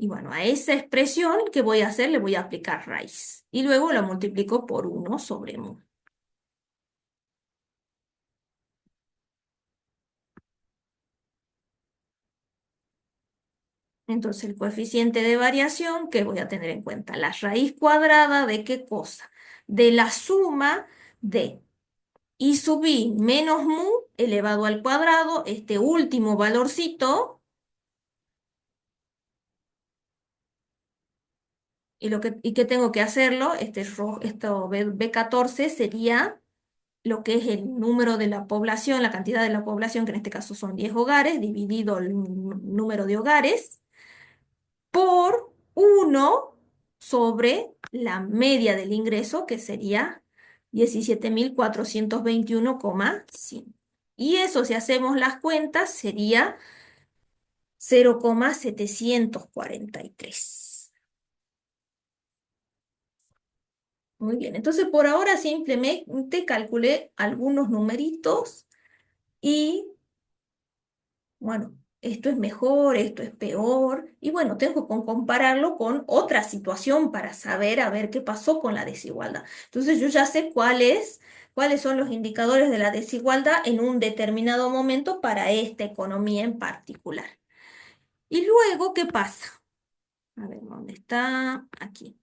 Y bueno, a esa expresión que voy a hacer le voy a aplicar raíz. Y luego lo multiplico por 1 sobre mu. Entonces el coeficiente de variación que voy a tener en cuenta, la raíz cuadrada de qué cosa, de la suma de I sub I menos mu elevado al cuadrado, este último valorcito, y que tengo que hacerlo, esto B14 sería lo que es el número de la población, la cantidad de la población, que en este caso son 10 hogares, dividido el número de hogares, por 1 sobre la media del ingreso, que sería 17.421,5. Y eso, si hacemos las cuentas, sería 0,743. Muy bien, entonces por ahora simplemente calculé algunos numeritos y bueno, esto es mejor, esto es peor, y bueno, tengo que compararlo con otra situación para saber a ver qué pasó con la desigualdad. Entonces yo ya sé cuáles son los indicadores de la desigualdad en un determinado momento para esta economía en particular. Y luego, ¿qué pasa? A ver, ¿dónde está? Aquí.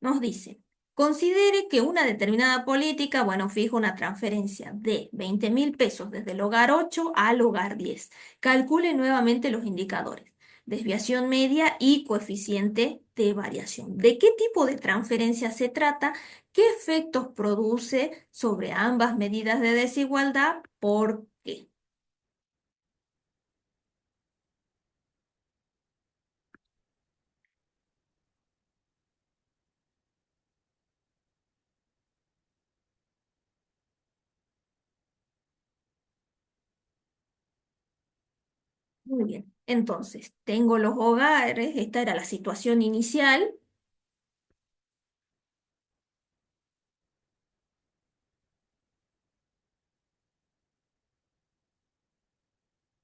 Nos dice, considere que una determinada política, bueno, fija una transferencia de 20.000 pesos desde el hogar 8 al hogar 10. Calcule nuevamente los indicadores, desviación media y coeficiente de variación. ¿De qué tipo de transferencia se trata? ¿Qué efectos produce sobre ambas medidas de desigualdad? ¿Por qué? Muy bien. Entonces, tengo los hogares, esta era la situación inicial.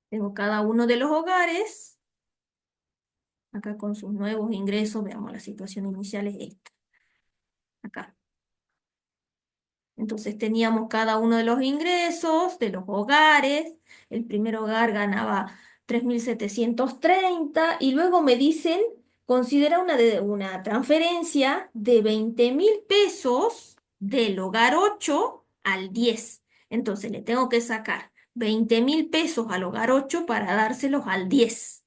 Tengo cada uno de los hogares, acá con sus nuevos ingresos, veamos la situación inicial es esta, acá. Entonces teníamos cada uno de los ingresos de los hogares, el primer hogar ganaba 3.730 y luego me dicen, considera una transferencia de 20.000 pesos del hogar 8 al 10. Entonces le tengo que sacar 20.000 pesos al hogar 8 para dárselos al 10.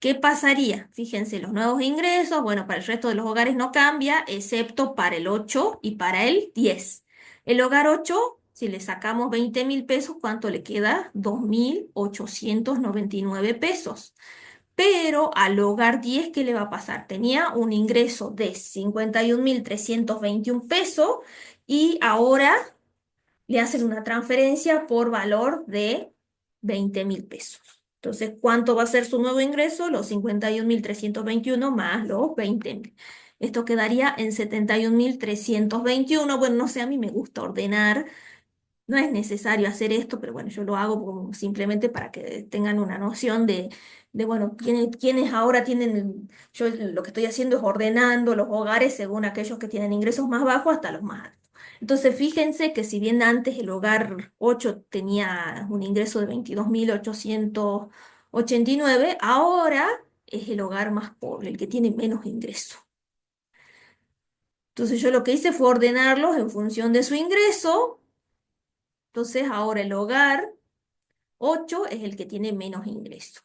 ¿Qué pasaría? Fíjense, los nuevos ingresos, bueno, para el resto de los hogares no cambia, excepto para el 8 y para el 10. El hogar 8, si le sacamos 20.000 pesos, ¿cuánto le queda? 2.899 pesos. Pero al hogar 10, ¿qué le va a pasar? Tenía un ingreso de 51.321 pesos y ahora le hacen una transferencia por valor de 20.000 pesos. Entonces, ¿cuánto va a ser su nuevo ingreso? Los 51.321 más los 20.000. Esto quedaría en 71.321. Bueno, no sé, a mí me gusta ordenar. No es necesario hacer esto, pero bueno, yo lo hago simplemente para que tengan una noción bueno, quiénes ahora tienen, yo lo que estoy haciendo es ordenando los hogares según aquellos que tienen ingresos más bajos hasta los más altos. Entonces, fíjense que si bien antes el hogar 8 tenía un ingreso de 22.889, ahora es el hogar más pobre, el que tiene menos ingreso. Entonces, yo lo que hice fue ordenarlos en función de su ingreso. Entonces, ahora el hogar 8 es el que tiene menos ingreso.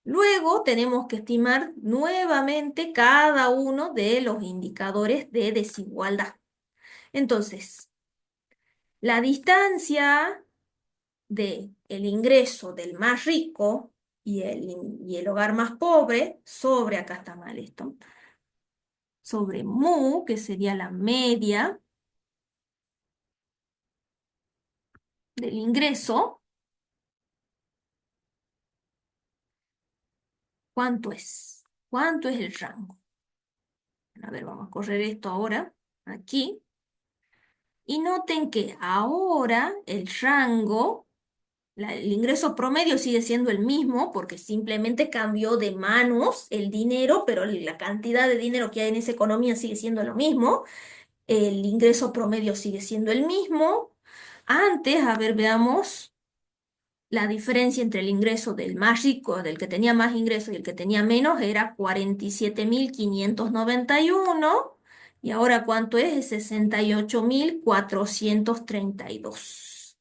Luego tenemos que estimar nuevamente cada uno de los indicadores de desigualdad. Entonces, la distancia del ingreso del más rico y el hogar más pobre sobre, acá está mal esto, sobre mu, que sería la media del ingreso, ¿cuánto es? ¿Cuánto es el rango? A ver, vamos a correr esto ahora, aquí. Y noten que ahora el rango, el ingreso promedio sigue siendo el mismo porque simplemente cambió de manos el dinero, pero la cantidad de dinero que hay en esa economía sigue siendo lo mismo. El ingreso promedio sigue siendo el mismo. Antes, a ver, veamos la diferencia entre el ingreso del más rico, del que tenía más ingresos y el que tenía menos, era 47.591. Y ahora, ¿cuánto es? Es 68.432.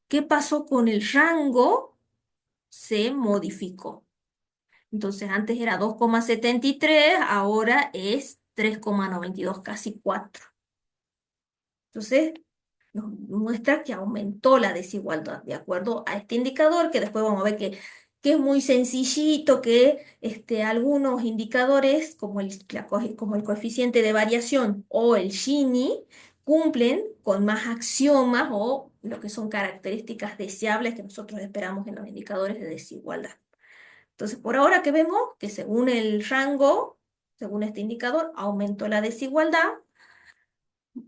¿Qué pasó con el rango? Se modificó. Entonces, antes era 2,73, ahora es 3,92, casi 4. Entonces, nos muestra que aumentó la desigualdad, de acuerdo a este indicador, que después vamos a ver que es muy sencillito, que algunos indicadores, como el coeficiente de variación o el Gini, cumplen con más axiomas o lo que son características deseables que nosotros esperamos en los indicadores de desigualdad. Entonces, por ahora que vemos que según el rango, según este indicador, aumentó la desigualdad.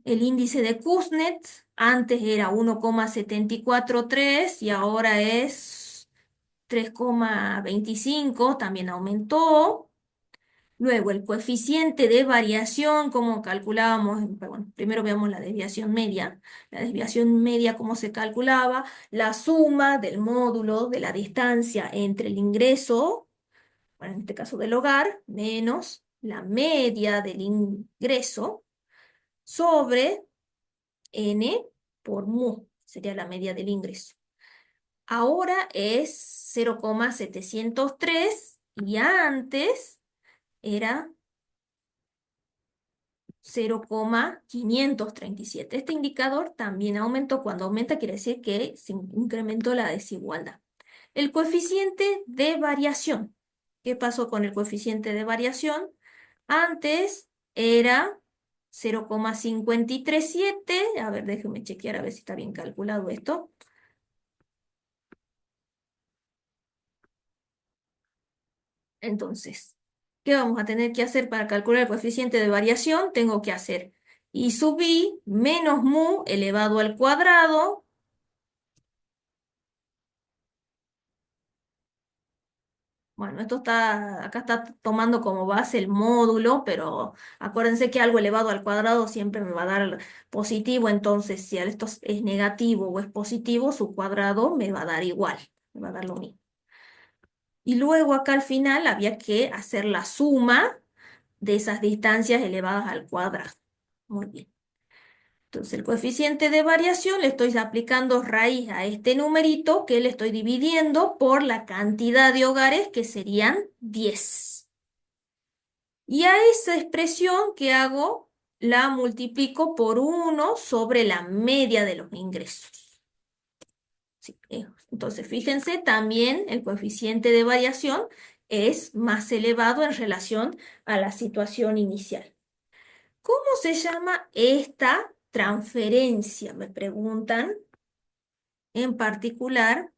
El índice de Kuznets antes era 1,743 y ahora es 3,25, también aumentó. Luego, el coeficiente de variación, ¿cómo calculábamos? Bueno, primero veamos la desviación media. La desviación media, ¿cómo se calculaba? La suma del módulo de la distancia entre el ingreso, bueno, en este caso del hogar, menos la media del ingreso sobre N por mu, sería la media del ingreso. Ahora es 0,703 y antes era 0,537. Este indicador también aumentó. Cuando aumenta quiere decir que se incrementó la desigualdad. El coeficiente de variación. ¿Qué pasó con el coeficiente de variación? Antes era 0,537. A ver, déjenme chequear a ver si está bien calculado esto. Entonces, ¿qué vamos a tener que hacer para calcular el coeficiente de variación? Tengo que hacer I sub i menos mu elevado al cuadrado. Bueno, acá está tomando como base el módulo, pero acuérdense que algo elevado al cuadrado siempre me va a dar positivo, entonces si esto es negativo o es positivo, su cuadrado me va a dar igual, me va a dar lo mismo. Y luego acá al final había que hacer la suma de esas distancias elevadas al cuadrado. Muy bien. Entonces, el coeficiente de variación le estoy aplicando raíz a este numerito que le estoy dividiendo por la cantidad de hogares que serían 10. Y a esa expresión que hago la multiplico por 1 sobre la media de los ingresos. Sí, entonces, fíjense, también el coeficiente de variación es más elevado en relación a la situación inicial. ¿Cómo se llama esta transferencia? Me preguntan en particular.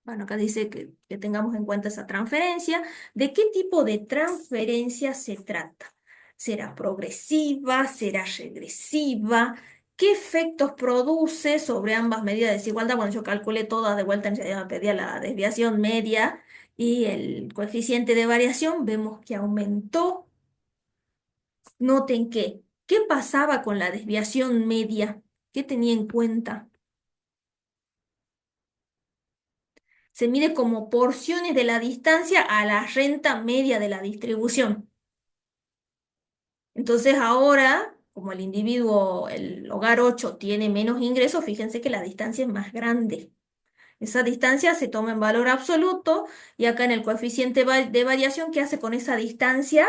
Bueno, acá dice que tengamos en cuenta esa transferencia. ¿De qué tipo de transferencia se trata? ¿Será progresiva? ¿Será regresiva? ¿Qué efectos produce sobre ambas medidas de desigualdad? Bueno, yo calculé todas de vuelta, en realidad me pedía la desviación media y el coeficiente de variación. Vemos que aumentó. Noten que, ¿qué pasaba con la desviación media? ¿Qué tenía en cuenta? Se mide como porciones de la distancia a la renta media de la distribución. Entonces ahora, como el individuo, el hogar 8 tiene menos ingresos, fíjense que la distancia es más grande. Esa distancia se toma en valor absoluto y acá en el coeficiente de variación, ¿qué hace con esa distancia?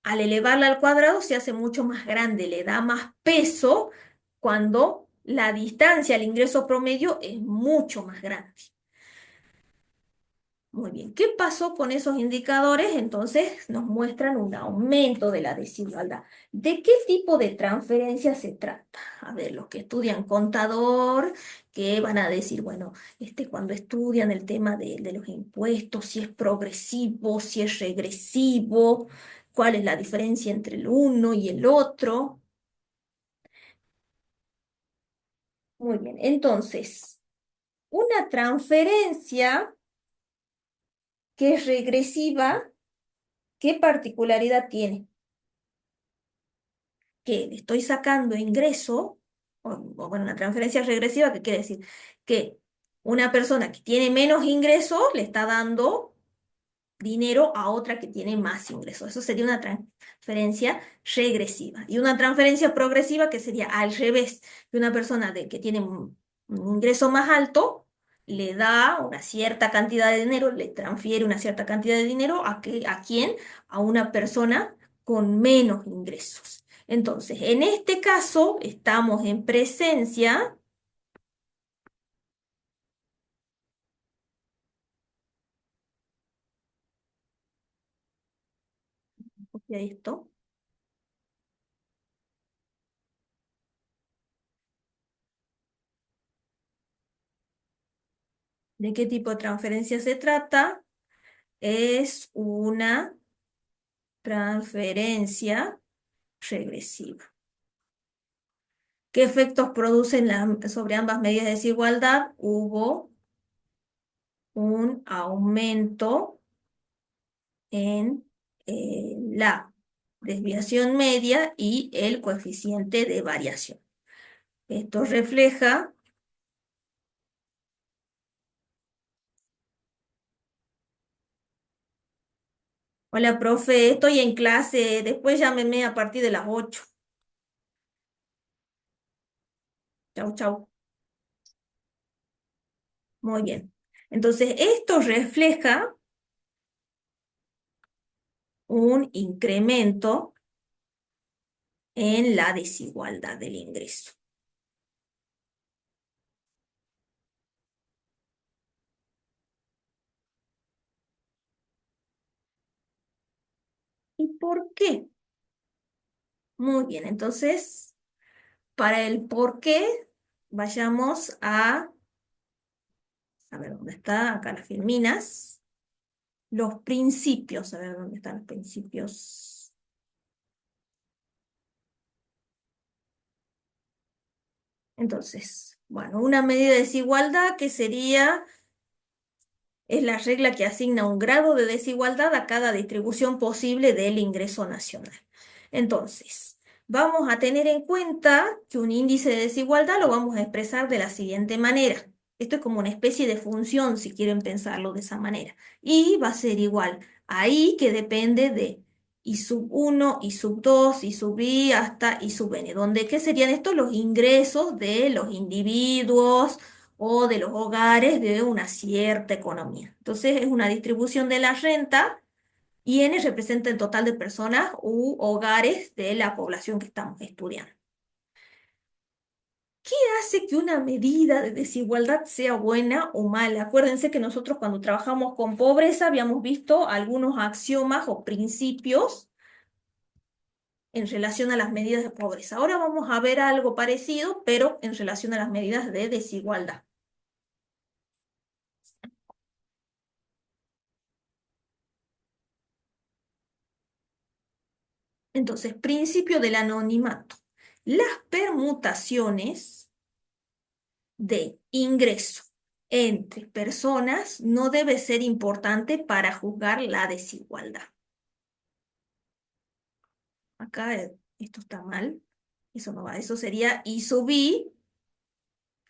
Al elevarla al cuadrado se hace mucho más grande, le da más peso cuando la distancia al ingreso promedio es mucho más grande. Muy bien, ¿qué pasó con esos indicadores? Entonces nos muestran un aumento de la desigualdad. ¿De qué tipo de transferencia se trata? A ver, los que estudian contador, que van a decir, bueno, cuando estudian el tema de los impuestos, si es progresivo, si es regresivo, cuál es la diferencia entre el uno y el otro. Muy bien, entonces, una transferencia que es regresiva, ¿qué particularidad tiene? Que le estoy sacando ingreso, bueno, una transferencia regresiva, ¿qué quiere decir? Que una persona que tiene menos ingresos le está dando dinero a otra que tiene más ingresos. Eso sería una transferencia regresiva. Y una transferencia progresiva que sería al revés, que una persona que tiene un ingreso más alto le da una cierta cantidad de dinero, le transfiere una cierta cantidad de dinero ¿a quién? A una persona con menos ingresos. Entonces, en este caso, estamos en presencia, copia esto, ¿de qué tipo de transferencia se trata? Es una transferencia regresiva. ¿Qué efectos producen sobre ambas medidas de desigualdad? Hubo un aumento en la desviación media y el coeficiente de variación. Esto refleja, hola profe, estoy en clase, después llámeme a partir de las 8. Chau, chau. Muy bien. Entonces, esto refleja un incremento en la desigualdad del ingreso. ¿Y por qué? Muy bien, entonces, para el por qué, vayamos a ver dónde está, acá las filminas, los principios, a ver dónde están los principios. Entonces, bueno, una medida de desigualdad que sería es la regla que asigna un grado de desigualdad a cada distribución posible del ingreso nacional. Entonces, vamos a tener en cuenta que un índice de desigualdad lo vamos a expresar de la siguiente manera. Esto es como una especie de función, si quieren pensarlo de esa manera. Y va a ser igual a I, que depende de I sub 1, I sub 2, I sub I hasta I sub n, donde ¿qué serían estos? Los ingresos de los individuos o de los hogares de una cierta economía. Entonces es una distribución de la renta y n representa el total de personas u hogares de la población que estamos estudiando. ¿Qué hace que una medida de desigualdad sea buena o mala? Acuérdense que nosotros cuando trabajamos con pobreza habíamos visto algunos axiomas o principios en relación a las medidas de pobreza. Ahora vamos a ver algo parecido, pero en relación a las medidas de desigualdad. Entonces, principio del anonimato. Las permutaciones de ingreso entre personas no debe ser importante para juzgar la desigualdad. Acá esto está mal, eso no va, eso sería I sub I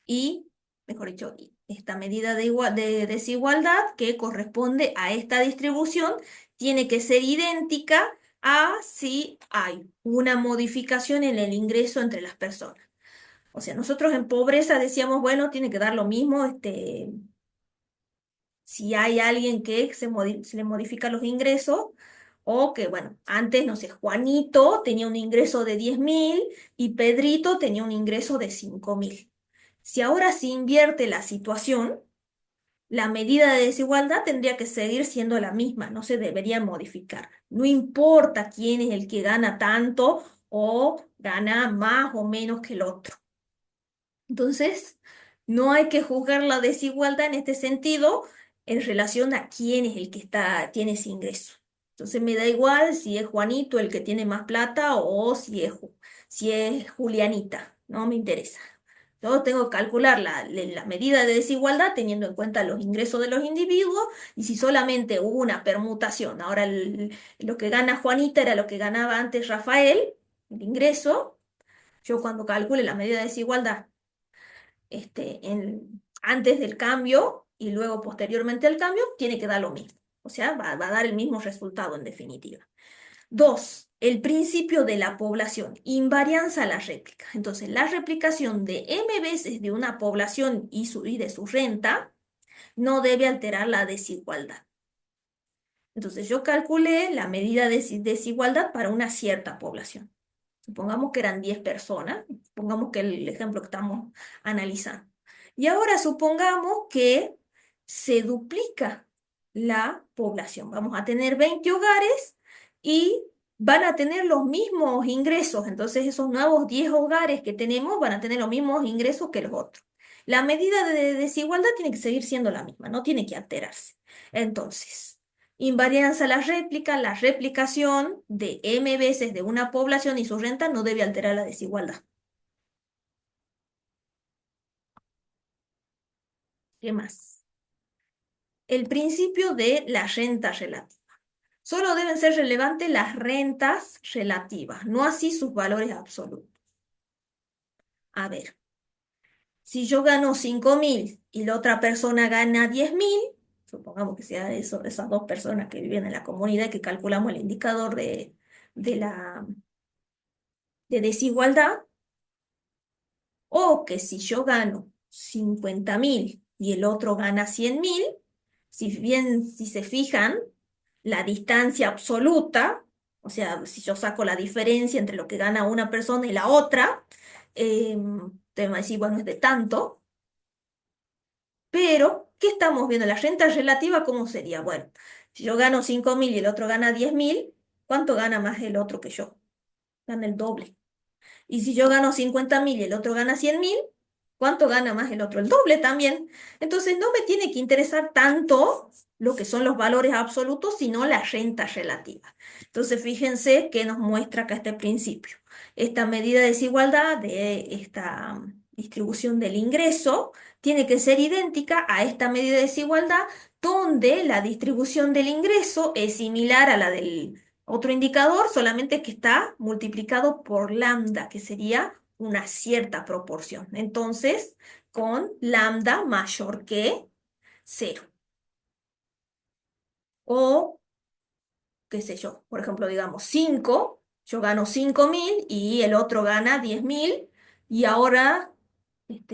y, mejor dicho, esta medida de desigualdad que corresponde a esta distribución tiene que ser idéntica a si hay una modificación en el ingreso entre las personas. O sea, nosotros en pobreza decíamos, bueno, tiene que dar lo mismo, si hay alguien que se le modifica los ingresos, o que, bueno, antes, no sé, Juanito tenía un ingreso de 10.000 y Pedrito tenía un ingreso de 5.000. Si ahora se invierte la situación, la medida de desigualdad tendría que seguir siendo la misma, no se debería modificar. No importa quién es el que gana tanto o gana más o menos que el otro. Entonces, no hay que juzgar la desigualdad en este sentido en relación a quién es el que tiene ese ingreso. Entonces, me da igual si es Juanito el que tiene más plata o si es Julianita, no me interesa. Yo tengo que calcular la medida de desigualdad teniendo en cuenta los ingresos de los individuos y si solamente hubo una permutación. Ahora, lo que gana Juanita era lo que ganaba antes Rafael, el ingreso. Yo cuando calcule la medida de desigualdad antes del cambio y luego posteriormente al cambio, tiene que dar lo mismo. O sea, va a dar el mismo resultado en definitiva. Dos, el principio de la población, invarianza a la réplica. Entonces, la replicación de m veces de una población y de su renta no debe alterar la desigualdad. Entonces, yo calculé la medida de desigualdad para una cierta población. Supongamos que eran 10 personas, supongamos que el ejemplo que estamos analizando. Y ahora supongamos que se duplica la población. Vamos a tener 20 hogares y van a tener los mismos ingresos. Entonces esos nuevos 10 hogares que tenemos van a tener los mismos ingresos que los otros. La medida de desigualdad tiene que seguir siendo la misma, no tiene que alterarse. Entonces, invarianza a la replicación de m veces de una población y su renta no debe alterar la desigualdad. ¿Qué más? El principio de la renta relativa. Solo deben ser relevantes las rentas relativas, no así sus valores absolutos. A ver, si yo gano 5.000 y la otra persona gana 10.000, supongamos que sea eso, esas dos personas que viven en la comunidad que calculamos el indicador de la de desigualdad, o que si yo gano 50.000 y el otro gana 100.000, si se fijan, la distancia absoluta, o sea, si yo saco la diferencia entre lo que gana una persona y la otra, eh, te va a decir, bueno, es de tanto, pero ¿qué estamos viendo? La renta relativa, ¿cómo sería? Bueno, si yo gano 5.000 y el otro gana 10.000, ¿cuánto gana más el otro que yo? Gana el doble. Y si yo gano 50.000 y el otro gana 100.000, ¿cuánto gana más el otro? El doble también. Entonces no me tiene que interesar tanto lo que son los valores absolutos, sino la renta relativa. Entonces fíjense que nos muestra acá este principio. Esta medida de desigualdad de esta distribución del ingreso tiene que ser idéntica a esta medida de desigualdad donde la distribución del ingreso es similar a la del otro indicador, solamente que está multiplicado por lambda, que sería una cierta proporción. Entonces, con lambda mayor que cero. O qué sé yo, por ejemplo, digamos 5, yo gano 5.000 y el otro gana 10.000 y ahora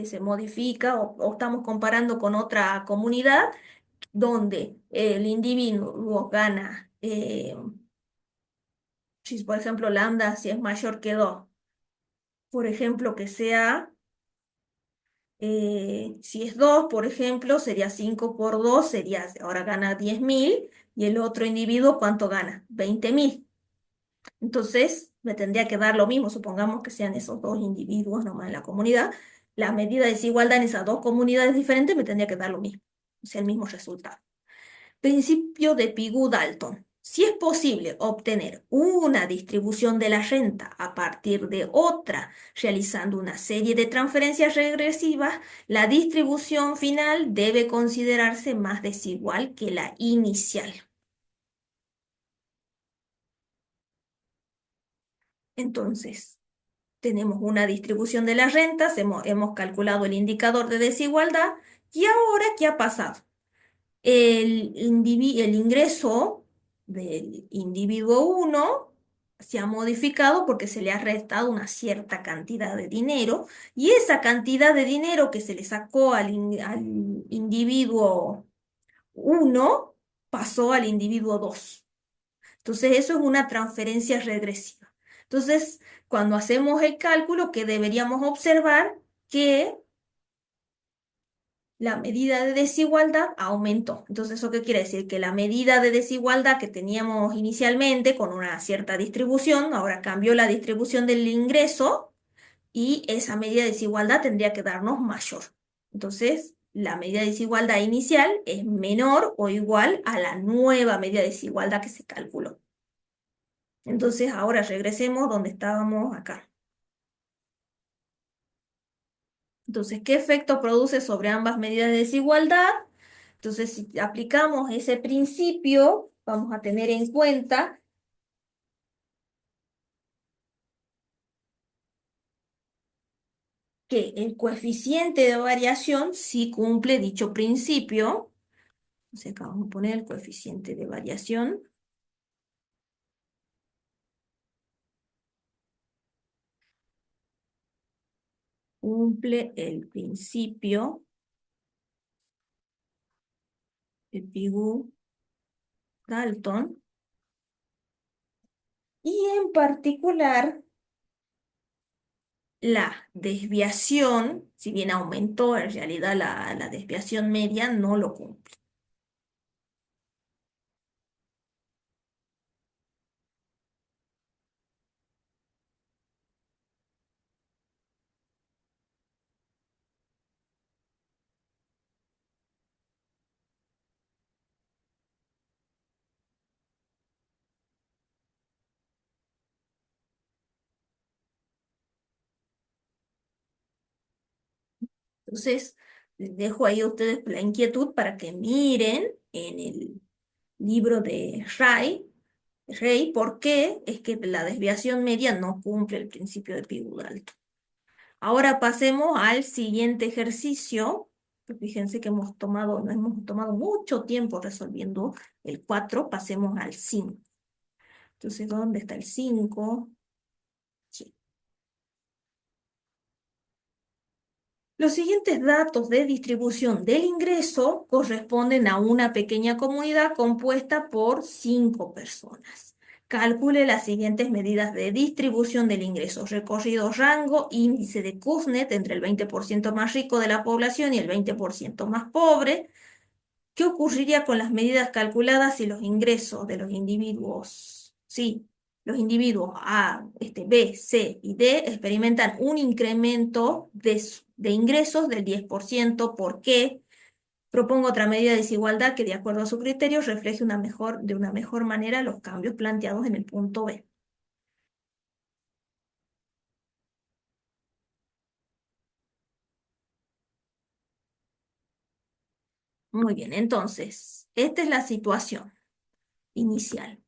se modifica o estamos comparando con otra comunidad donde el individuo gana, si por ejemplo lambda si es mayor que 2, por ejemplo que sea, si es 2 por ejemplo, sería 5 por 2 sería, ahora gana 10.000 y el otro individuo ¿cuánto gana? 20.000. Entonces, me tendría que dar lo mismo, supongamos que sean esos dos individuos nomás en la comunidad. La medida de desigualdad en esas dos comunidades diferentes me tendría que dar lo mismo, o sea, el mismo resultado. Principio de Pigou-Dalton. Si es posible obtener una distribución de la renta a partir de otra, realizando una serie de transferencias regresivas, la distribución final debe considerarse más desigual que la inicial. Entonces, tenemos una distribución de las rentas, hemos calculado el indicador de desigualdad y ahora, ¿qué ha pasado? El ingreso del individuo uno se ha modificado porque se le ha restado una cierta cantidad de dinero y esa cantidad de dinero que se le sacó al individuo uno pasó al individuo 2. Entonces, eso es una transferencia regresiva. Entonces, cuando hacemos el cálculo, que deberíamos observar que la medida de desigualdad aumentó. Entonces, ¿eso qué quiere decir? Que la medida de desigualdad que teníamos inicialmente con una cierta distribución, ahora cambió la distribución del ingreso y esa medida de desigualdad tendría que darnos mayor. Entonces, la medida de desigualdad inicial es menor o igual a la nueva medida de desigualdad que se calculó. Entonces, ahora regresemos donde estábamos acá. Entonces, ¿qué efecto produce sobre ambas medidas de desigualdad? Entonces, si aplicamos ese principio, vamos a tener en cuenta que el coeficiente de variación sí cumple dicho principio. Entonces, acá vamos a poner el coeficiente de variación. Cumple el principio de Pigou-Dalton y en particular la desviación, si bien aumentó, en realidad la desviación media no lo cumple. Entonces, les dejo ahí a ustedes la inquietud para que miren en el libro de Rey, por qué es que la desviación media no cumple el principio de Pigou-Dalton. Ahora pasemos al siguiente ejercicio. Fíjense que no hemos tomado mucho tiempo resolviendo el 4, pasemos al 5. Entonces, ¿dónde está el 5? Sí. Los siguientes datos de distribución del ingreso corresponden a una pequeña comunidad compuesta por 5 personas. Calcule las siguientes medidas de distribución del ingreso: recorrido rango, índice de Kuznets entre el 20% más rico de la población y el 20% más pobre. ¿Qué ocurriría con las medidas calculadas si los ingresos de los individuos, sí, los individuos A, B, C y D experimentan un incremento de ingresos del 10%? ¿Por qué? Propongo otra medida de desigualdad que, de acuerdo a su criterio, refleje de una mejor manera los cambios planteados en el punto B. Muy bien, entonces, esta es la situación inicial.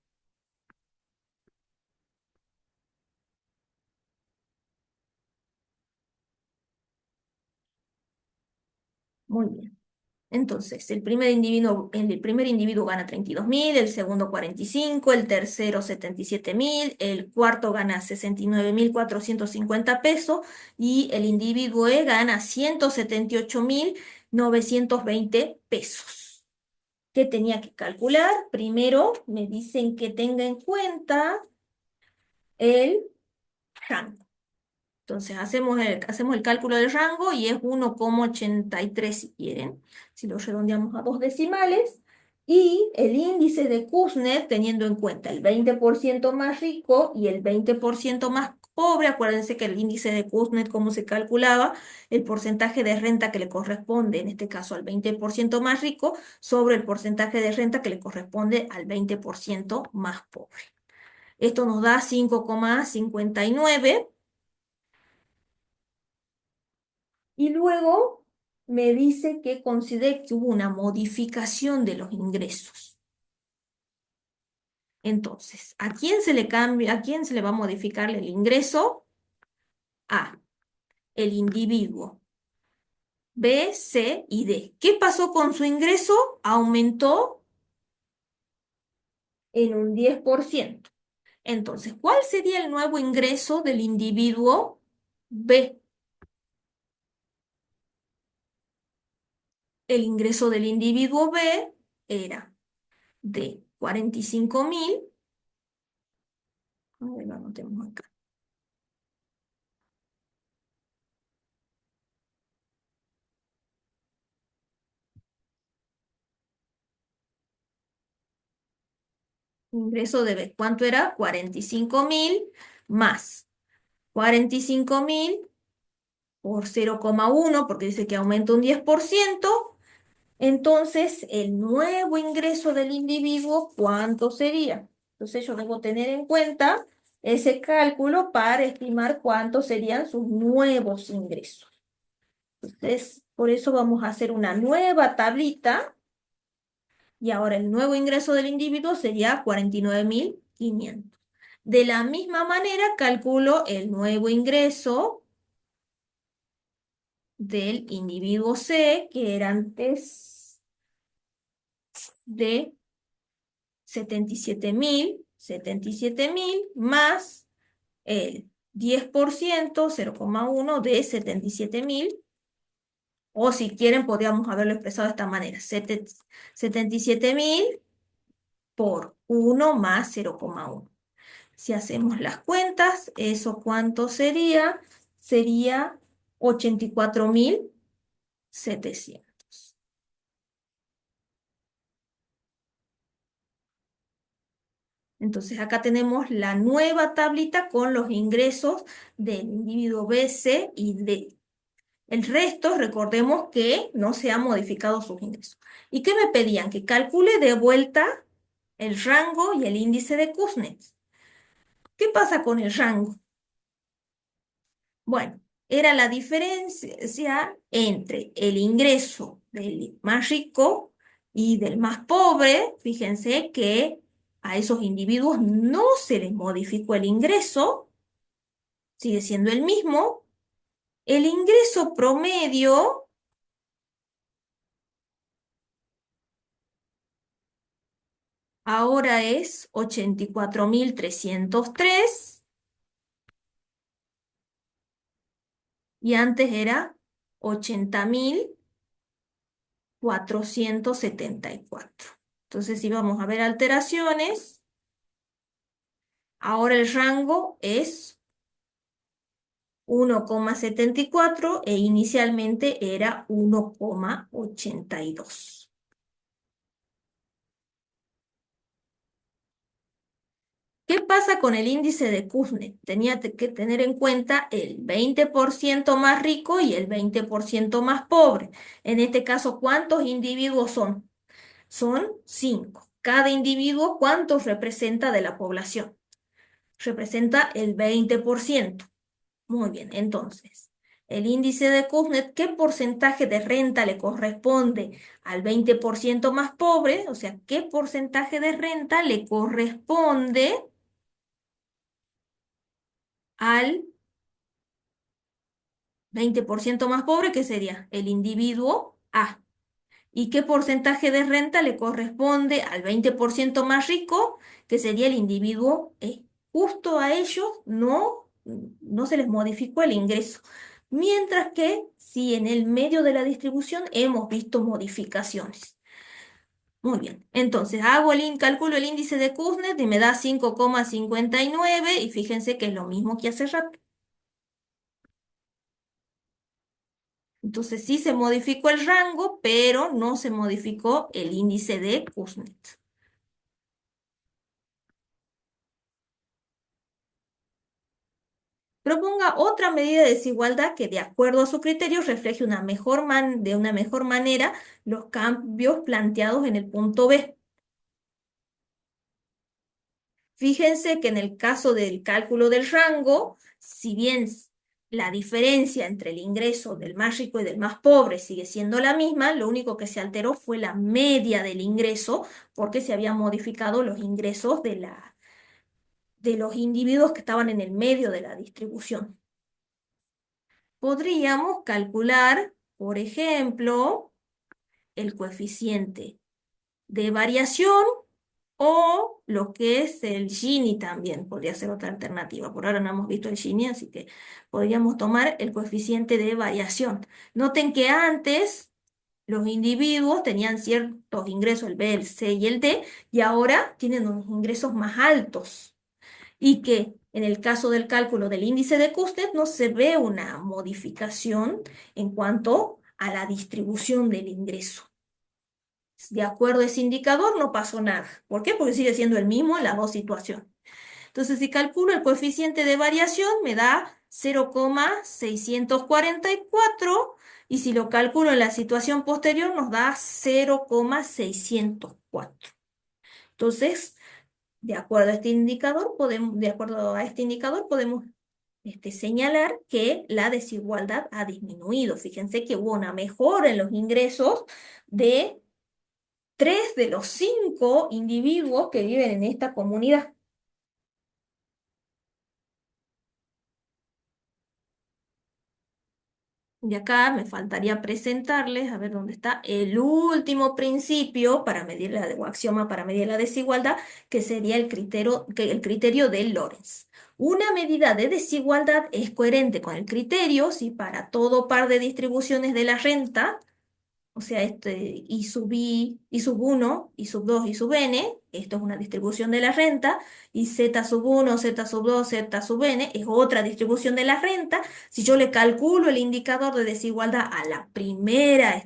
Muy bien. Entonces, el primer individuo gana 32.000, el segundo 45, el tercero 77.000, el cuarto gana 69.450 pesos y el individuo E gana 178.920 pesos. ¿Qué tenía que calcular? Primero me dicen que tenga en cuenta el rango. Entonces hacemos el cálculo del rango y es 1,83 si quieren, si lo redondeamos a dos decimales. Y el índice de Kuznets, teniendo en cuenta el 20% más rico y el 20% más pobre, acuérdense que el índice de Kuznets, ¿cómo se calculaba? El porcentaje de renta que le corresponde, en este caso al 20% más rico, sobre el porcentaje de renta que le corresponde al 20% más pobre. Esto nos da 5,59. Y luego me dice que considere que hubo una modificación de los ingresos. Entonces, ¿a quién se le cambia, a quién se le va a modificar el ingreso? A, el individuo B, C y D. ¿Qué pasó con su ingreso? Aumentó en un 10%. Entonces, ¿cuál sería el nuevo ingreso del individuo B? El ingreso del individuo B era de 45.000. A ver, lo anotemos acá. Ingreso debe, ¿cuánto era? 45.000 más 45.000 por 0,1, porque dice que aumenta un 10%. Entonces, el nuevo ingreso del individuo, ¿cuánto sería? Entonces, yo debo tener en cuenta ese cálculo para estimar cuántos serían sus nuevos ingresos. Entonces, por eso vamos a hacer una nueva tablita. Y ahora el nuevo ingreso del individuo sería 49.500. De la misma manera, calculo el nuevo ingreso del individuo C, que era antes de 77.000 más el 10%, 0,1 de 77.000. O si quieren, podríamos haberlo expresado de esta manera: 77.000 por 1 más 0,1. Si hacemos las cuentas, ¿eso cuánto sería? Sería 84.700. Entonces acá tenemos la nueva tablita con los ingresos del individuo B, C y D. El resto, recordemos que no se han modificado sus ingresos. ¿Y qué me pedían? Que calcule de vuelta el rango y el índice de Kuznets. ¿Qué pasa con el rango? Bueno, era la diferencia entre el ingreso del más rico y del más pobre. Fíjense que a esos individuos no se les modificó el ingreso, sigue siendo el mismo. El ingreso promedio ahora es 84.303 y antes era 80.474. Entonces, si vamos a ver alteraciones, ahora el rango es 1,74 e inicialmente era 1,82. ¿Qué pasa con el índice de Kuznets? Tenía que tener en cuenta el 20% más rico y el 20% más pobre. En este caso, ¿cuántos individuos son? Son 5. Cada individuo, ¿cuántos representa de la población? Representa el 20%. Muy bien, entonces, el índice de Kuznets, ¿qué porcentaje de renta le corresponde al 20% más pobre? O sea, ¿qué porcentaje de renta le corresponde al 20% más pobre, que sería el individuo A? ¿Y qué porcentaje de renta le corresponde al 20% más rico, que sería el individuo? Justo a ellos no se les modificó el ingreso. Mientras que si en el medio de la distribución hemos visto modificaciones. Muy bien, entonces calculo el índice de Kuznets y me da 5,59 y fíjense que es lo mismo que hace rato. Entonces sí se modificó el rango, pero no se modificó el índice de Kuznets. Proponga otra medida de desigualdad que de acuerdo a su criterio refleje de una mejor manera los cambios planteados en el punto B. Fíjense que en el caso del cálculo del rango, si bien la diferencia entre el ingreso del más rico y del más pobre sigue siendo la misma, lo único que se alteró fue la media del ingreso porque se habían modificado los ingresos de los individuos que estaban en el medio de la distribución. Podríamos calcular, por ejemplo, el coeficiente de variación o lo que es el Gini también, podría ser otra alternativa. Por ahora no hemos visto el Gini, así que podríamos tomar el coeficiente de variación. Noten que antes los individuos tenían ciertos ingresos, el B, el C y el D, y ahora tienen unos ingresos más altos. Y que en el caso del cálculo del índice de Kuznets no se ve una modificación en cuanto a la distribución del ingreso. De acuerdo a ese indicador no pasó nada. ¿Por qué? Porque sigue siendo el mismo en las dos situaciones. Entonces, si calculo el coeficiente de variación, me da 0,644 y si lo calculo en la situación posterior, nos da 0,604. Entonces, de acuerdo a este indicador, podemos señalar que la desigualdad ha disminuido. Fíjense que hubo una mejora en los ingresos de 3 de los 5 individuos que viven en esta comunidad. Y acá me faltaría presentarles, a ver dónde está, el último principio para medir o axioma para medir la desigualdad, que sería el criterio de Lorenz. Una medida de desigualdad es coherente con el criterio si para todo par de distribuciones de la renta, o sea, I sub I, I sub 1, I sub 2, I sub n, esto es una distribución de la renta, y Z sub 1, Z sub 2, Z sub n es otra distribución de la renta. Si yo le calculo el indicador de desigualdad a la primera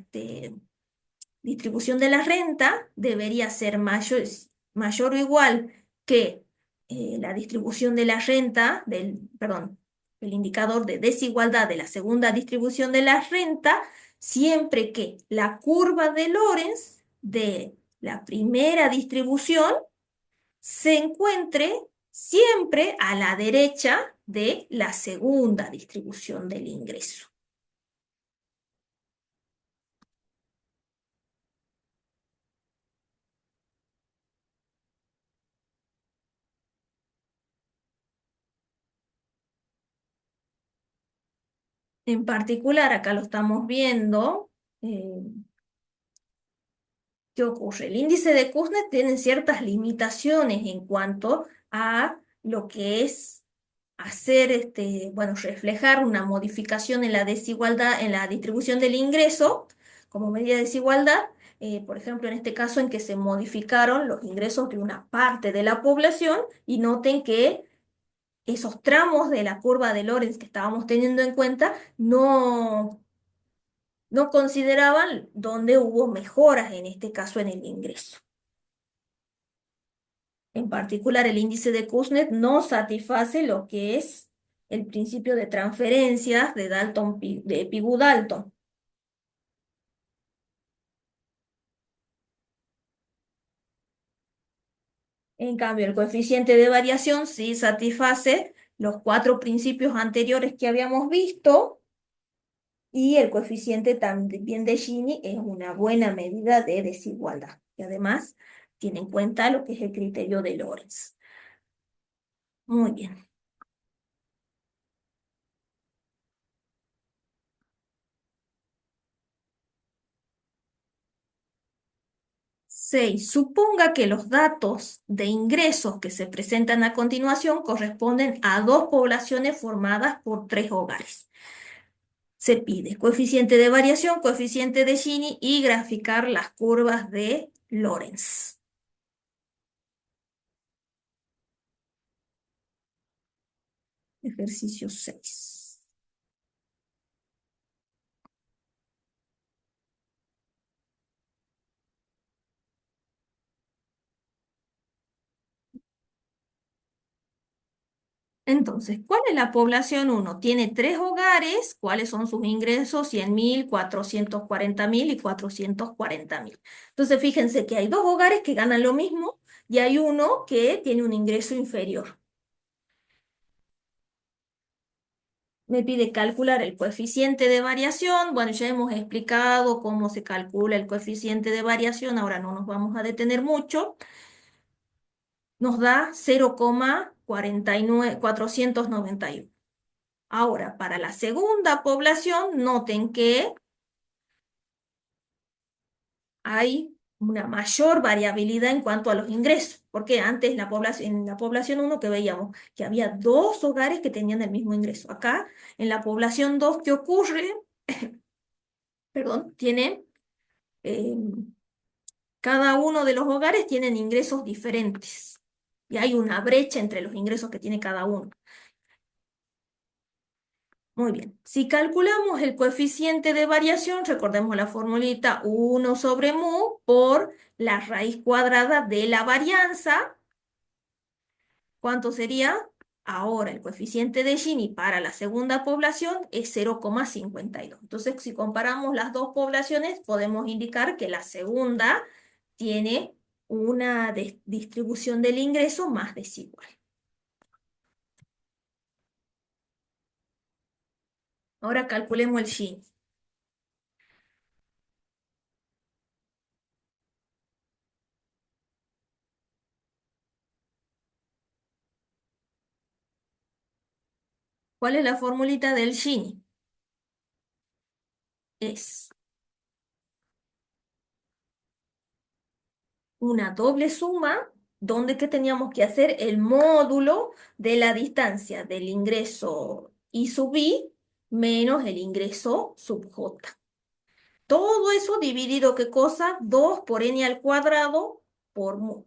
distribución de la renta, debería ser mayor o igual que la distribución de la renta, perdón, el indicador de desigualdad de la segunda distribución de la renta, siempre que la curva de Lorenz de la primera distribución se encuentre siempre a la derecha de la segunda distribución del ingreso. En particular, acá lo estamos viendo. eh, ¿Qué ocurre? El índice de Kuznets tiene ciertas limitaciones en cuanto a lo que es hacer, bueno, reflejar una modificación en la desigualdad, en la distribución del ingreso como medida de desigualdad. Por ejemplo, en este caso en que se modificaron los ingresos de una parte de la población y noten que esos tramos de la curva de Lorenz que estábamos teniendo en cuenta no consideraban dónde hubo mejoras, en este caso en el ingreso. En particular, el índice de Kuznets no satisface lo que es el principio de transferencias de de Pigou-Dalton. En cambio, el coeficiente de variación sí satisface los 4 principios anteriores que habíamos visto y el coeficiente también de Gini es una buena medida de desigualdad. Y además tiene en cuenta lo que es el criterio de Lorenz. Muy bien. 6. Suponga que los datos de ingresos que se presentan a continuación corresponden a dos poblaciones formadas por tres hogares. Se pide coeficiente de variación, coeficiente de Gini y graficar las curvas de Lorenz. Ejercicio 6. Entonces, ¿cuál es la población 1? Tiene tres hogares. ¿Cuáles son sus ingresos? 100.000, 440.000 y 440.000. Entonces, fíjense que hay dos hogares que ganan lo mismo y hay uno que tiene un ingreso inferior. Me pide calcular el coeficiente de variación. Bueno, ya hemos explicado cómo se calcula el coeficiente de variación. Ahora no nos vamos a detener mucho. Nos da 0,491. Ahora, para la segunda población, noten que hay una mayor variabilidad en cuanto a los ingresos, porque antes en la población 1 que veíamos que había dos hogares que tenían el mismo ingreso. Acá, en la población 2, ¿qué ocurre? Perdón, eh, cada uno de los hogares tienen ingresos diferentes y hay una brecha entre los ingresos que tiene cada uno. Muy bien, si calculamos el coeficiente de variación, recordemos la formulita 1 sobre mu por la raíz cuadrada de la varianza. ¿Cuánto sería? Ahora el coeficiente de Gini para la segunda población es 0,52. Entonces, si comparamos las dos poblaciones, podemos indicar que la segunda tiene una distribución del ingreso más desigual. Ahora calculemos el Gini. ¿Cuál es la formulita del Gini? Es una doble suma donde que teníamos que hacer el módulo de la distancia del ingreso I sub I menos el ingreso sub J. Todo eso dividido, ¿qué cosa? 2 por n al cuadrado por mu.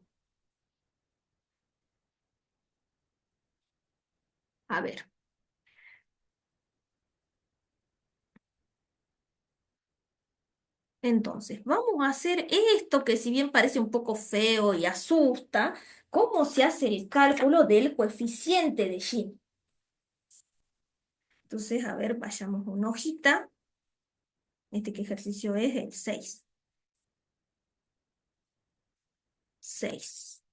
A ver, entonces, vamos a hacer esto que si bien parece un poco feo y asusta, ¿cómo se hace el cálculo del coeficiente de Gini? Entonces, a ver, vayamos a una hojita. ¿Qué ejercicio es? El 6. 6.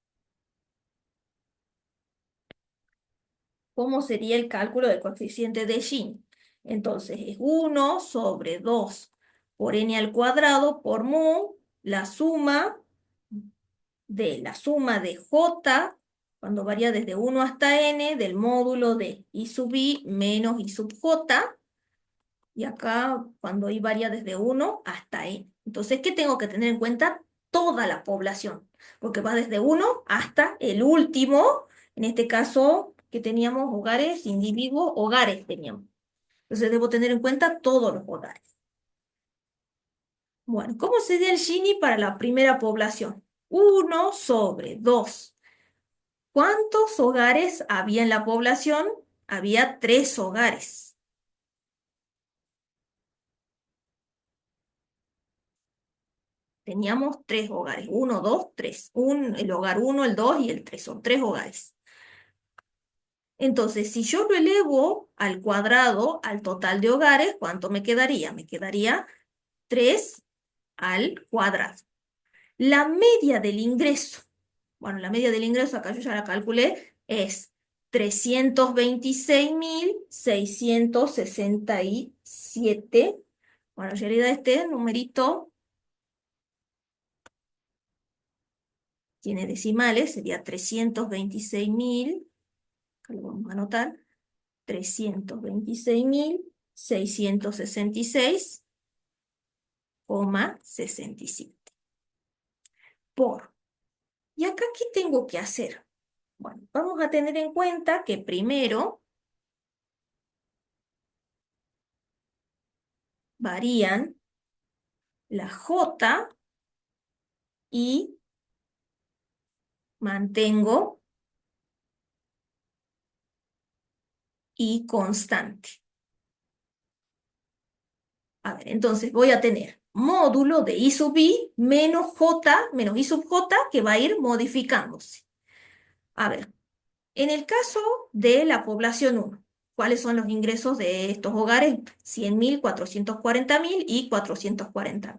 ¿Cómo sería el cálculo del coeficiente de Gini? Entonces es 1 sobre 2 por n al cuadrado por mu, la suma de j, cuando varía desde 1 hasta n, del módulo de i sub i menos i sub j, y acá cuando i varía desde 1 hasta n. Entonces, ¿qué tengo que tener en cuenta? Toda la población, porque va desde 1 hasta el último, en este caso que teníamos hogares, individuos, hogares teníamos. Entonces debo tener en cuenta todos los hogares. Bueno, ¿cómo sería el Gini para la primera población? 1 sobre 2. ¿Cuántos hogares había en la población? Había 3 hogares. Teníamos 3 hogares, 1, 2, 3. El hogar 1, el 2 y el 3. Son 3 hogares. Entonces, si yo lo elevo al cuadrado, al total de hogares, ¿cuánto me quedaría? Me quedaría 3 al cuadrado. La media del ingreso, bueno, la media del ingreso, acá yo ya la calculé, es 326.667. Bueno, en realidad este numerito tiene decimales, sería 326.000, acá lo vamos a anotar, 326.666,67. por. ¿Y acá qué tengo que hacer? Bueno, vamos a tener en cuenta que primero varían la J y mantengo y constante. A ver, entonces voy a tener módulo de I sub I menos J menos I sub J que va a ir modificándose. A ver, en el caso de la población uno, ¿cuáles son los ingresos de estos hogares? 100.000, 440.000 y 440.000.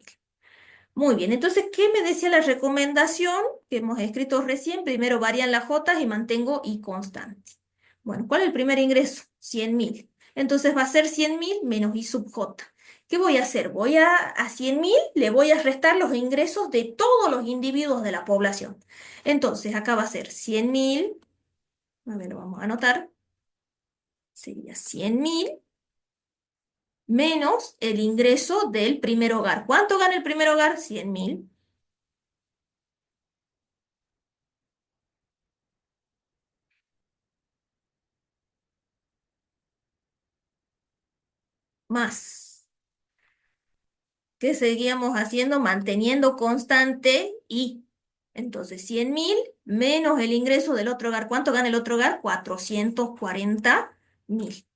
Muy bien, entonces, ¿qué me decía la recomendación que hemos escrito recién? Primero varían las J y mantengo I constante. Bueno, ¿cuál es el primer ingreso? 100.000. Entonces va a ser 100.000 menos I sub J. ¿Qué voy a hacer? A 100.000 le voy a restar los ingresos de todos los individuos de la población. Entonces, acá va a ser 100.000, a ver, lo vamos a anotar, sería 100.000 menos el ingreso del primer hogar. ¿Cuánto gana el primer hogar? 100.000. Más. ¿Qué seguíamos haciendo? Manteniendo constante y entonces 100.000 menos el ingreso del otro hogar. ¿Cuánto gana el otro hogar? 440.000.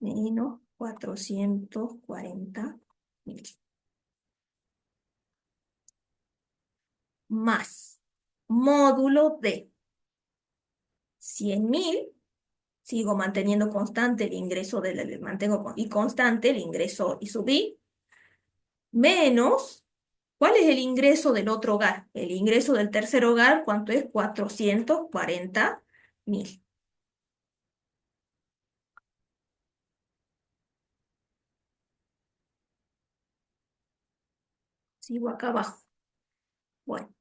Menos 440.000. Más módulo de 100.000. Sigo manteniendo constante el ingreso y constante el ingreso y subí. Menos, ¿cuál es el ingreso del otro hogar? El ingreso del tercer hogar, ¿cuánto es? 440.000. Sigo acá abajo. Bueno,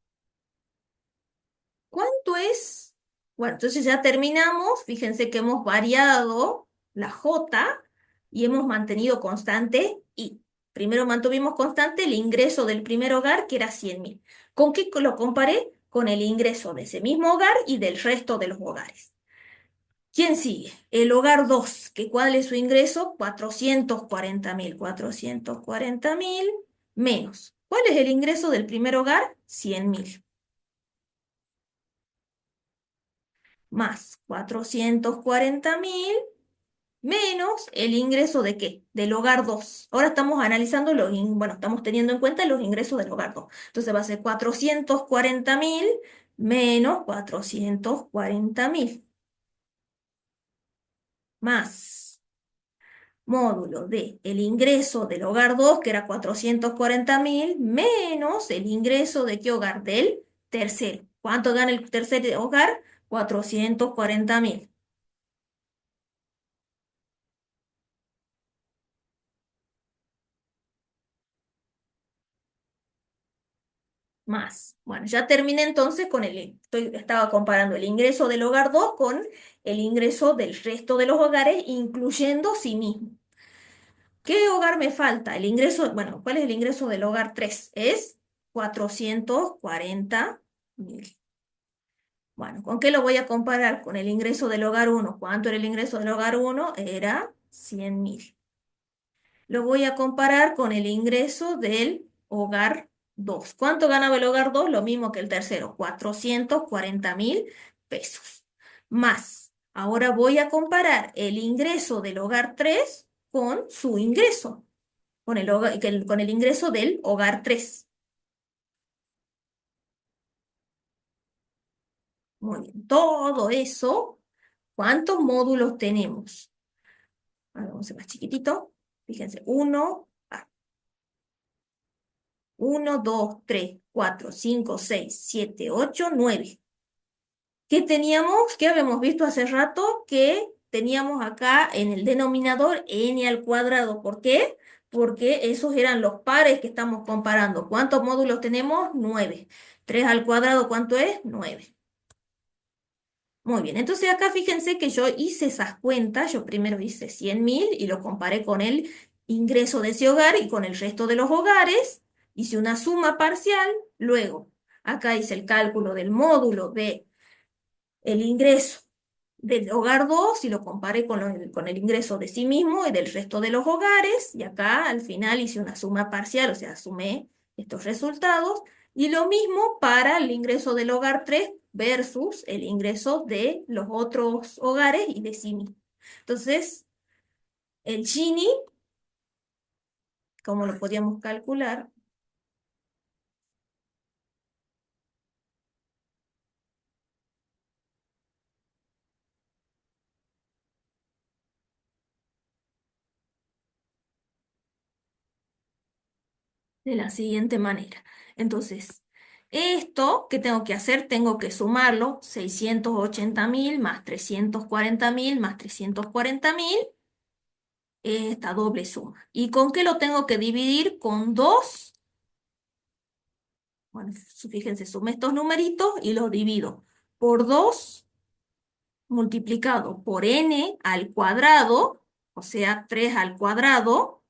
¿cuánto es? Bueno, entonces ya terminamos. Fíjense que hemos variado la J y hemos mantenido constante I. Primero mantuvimos constante el ingreso del primer hogar, que era 100.000. ¿Con qué lo comparé? Con el ingreso de ese mismo hogar y del resto de los hogares. ¿Quién sigue? El hogar 2, que ¿cuál es su ingreso? 440.000. 440.000 menos. ¿Cuál es el ingreso del primer hogar? 100.000. Más 440.000 menos el ingreso de ¿qué? Del hogar 2. Ahora estamos analizando bueno, estamos teniendo en cuenta los ingresos del hogar 2. Entonces va a ser 440.000 menos 440.000 más módulo de el ingreso del hogar 2, que era 440.000, menos el ingreso de qué hogar? Del tercero. ¿Cuánto gana el tercer hogar? 440.000. Más. Bueno, ya terminé entonces con estaba comparando el ingreso del hogar 2 con el ingreso del resto de los hogares, incluyendo sí mismo. ¿Qué hogar me falta? El ingreso, bueno, ¿cuál es el ingreso del hogar 3? Es 440.000. Bueno, ¿con qué lo voy a comparar? Con el ingreso del hogar 1. ¿Cuánto era el ingreso del hogar 1? Era 100.000. Lo voy a comparar con el ingreso del hogar 2. ¿Cuánto ganaba el hogar 2? Lo mismo que el tercero, 440.000 pesos. Más, ahora voy a comparar el ingreso del hogar 3 con su ingreso, con el ingreso del hogar 3. Muy bien, todo eso, ¿cuántos módulos tenemos? Ahora vamos a hacer más chiquitito. Fíjense, 1, 2, 3, 4, 5, 6, 7, 8, 9. ¿Qué teníamos? ¿Qué habíamos visto hace rato? Que teníamos acá en el denominador n al cuadrado. ¿Por qué? Porque esos eran los pares que estamos comparando. ¿Cuántos módulos tenemos? 9. 3 al cuadrado, ¿cuánto es? 9. Muy bien, entonces acá fíjense que yo hice esas cuentas. Yo primero hice 100.000 y lo comparé con el ingreso de ese hogar y con el resto de los hogares hice una suma parcial. Luego, acá hice el cálculo del módulo de el ingreso del hogar 2 y lo comparé con el ingreso de sí mismo y del resto de los hogares. Y acá al final hice una suma parcial, o sea, sumé estos resultados. Y lo mismo para el ingreso del hogar 3 versus el ingreso de los otros hogares y de sí mismo. Entonces, el Gini, como lo podíamos calcular, de la siguiente manera. Entonces, esto que tengo que hacer, tengo que sumarlo 680.000 más 340.000 más 340.000, esta doble suma. ¿Y con qué lo tengo que dividir? Con 2. Bueno, fíjense, sumé estos numeritos y los divido por 2 multiplicado por n al cuadrado, o sea, 3 al cuadrado,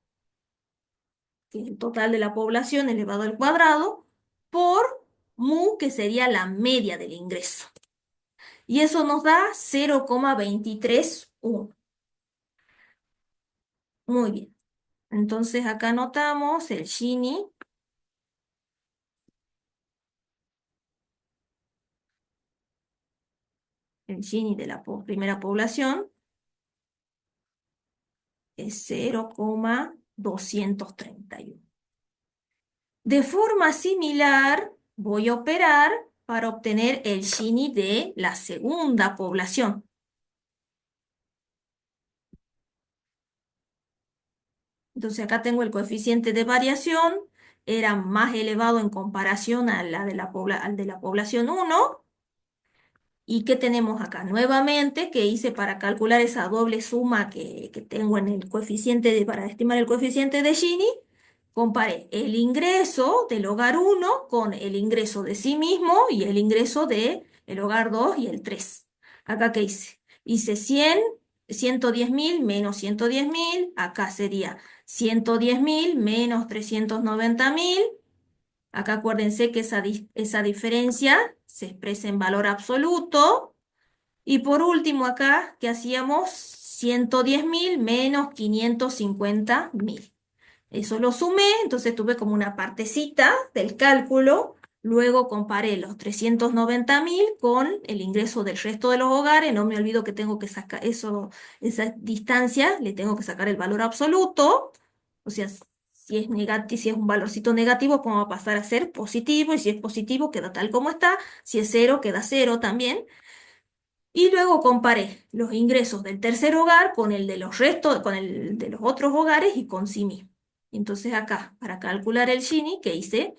que es el total de la población elevado al cuadrado, por mu, que sería la media del ingreso. Y eso nos da 0,231. Muy bien. Entonces acá anotamos el Gini de la primera población es 0,231. De forma similar, voy a operar para obtener el Gini de la segunda población. Entonces acá tengo el coeficiente de variación, era más elevado en comparación a la de al de la población 1. ¿Y qué tenemos acá? Nuevamente, que hice para calcular esa doble suma que tengo en el coeficiente para estimar el coeficiente de Gini, comparé el ingreso del hogar 1 con el ingreso de sí mismo y el ingreso del hogar 2 y el 3. Acá, ¿qué hice? Hice 110.000 menos 110.000, acá sería 110.000 menos 390.000. Acá acuérdense que esa diferencia se expresa en valor absoluto. Y por último acá, ¿qué hacíamos? 110.000 menos 550.000. Eso lo sumé, entonces tuve como una partecita del cálculo. Luego comparé los 390.000 con el ingreso del resto de los hogares. No me olvido que tengo que sacar eso, esa distancia, le tengo que sacar el valor absoluto. O sea, si es negativo, si es un valorcito negativo, ¿cómo va a pasar a ser positivo? Y si es positivo, queda tal como está. Si es cero, queda cero también. Y luego comparé los ingresos del tercer hogar con el de los restos, con el de los otros hogares y con sí mismo. Entonces acá, para calcular el Gini, ¿qué hice?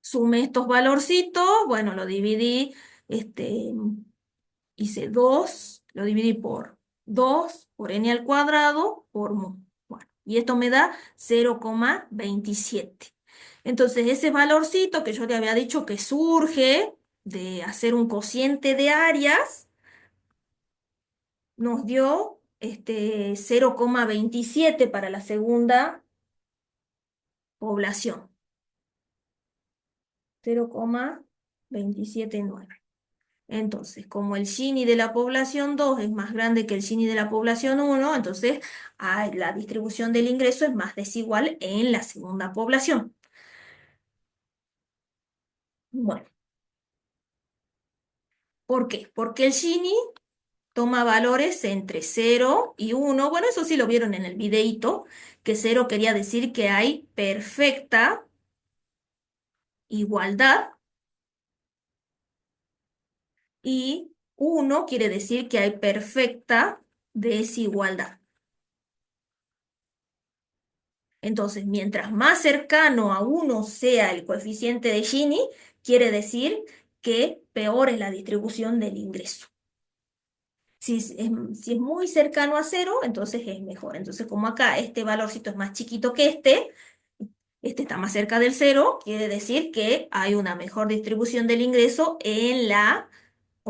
Sumé estos valorcitos, bueno, lo dividí, este, hice 2, lo dividí por 2 por n al cuadrado, por mu. Bueno, y esto me da 0,27. Entonces, ese valorcito que yo le había dicho que surge de hacer un cociente de áreas, nos dio 0,27 para la segunda población, 0,279. Entonces, como el Gini de la población 2 es más grande que el Gini de la población 1, entonces la distribución del ingreso es más desigual en la segunda población. Bueno, ¿por qué? Porque el Gini toma valores entre 0 y 1. Bueno, eso sí lo vieron en el videíto, que 0 quería decir que hay perfecta igualdad y 1 quiere decir que hay perfecta desigualdad. Entonces, mientras más cercano a 1 sea el coeficiente de Gini, quiere decir que peor es la distribución del ingreso. Si es muy cercano a 0, entonces es mejor. Entonces, como acá este valorcito es más chiquito que este está más cerca del 0, quiere decir que hay una mejor distribución del ingreso en la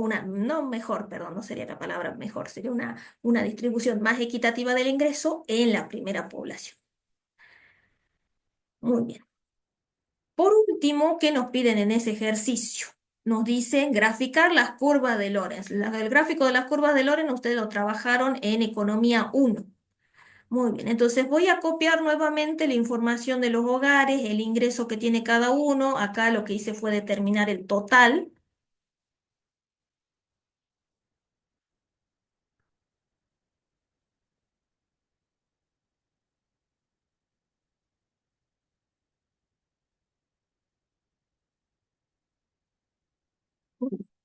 no mejor, perdón, no sería la palabra mejor, sería una distribución más equitativa del ingreso en la primera población. Muy bien. Por último, ¿qué nos piden en ese ejercicio? Nos dicen graficar las curvas de Lorenz. El gráfico de las curvas de Lorenz ustedes lo trabajaron en Economía 1. Muy bien, entonces voy a copiar nuevamente la información de los hogares, el ingreso que tiene cada uno. Acá lo que hice fue determinar el total.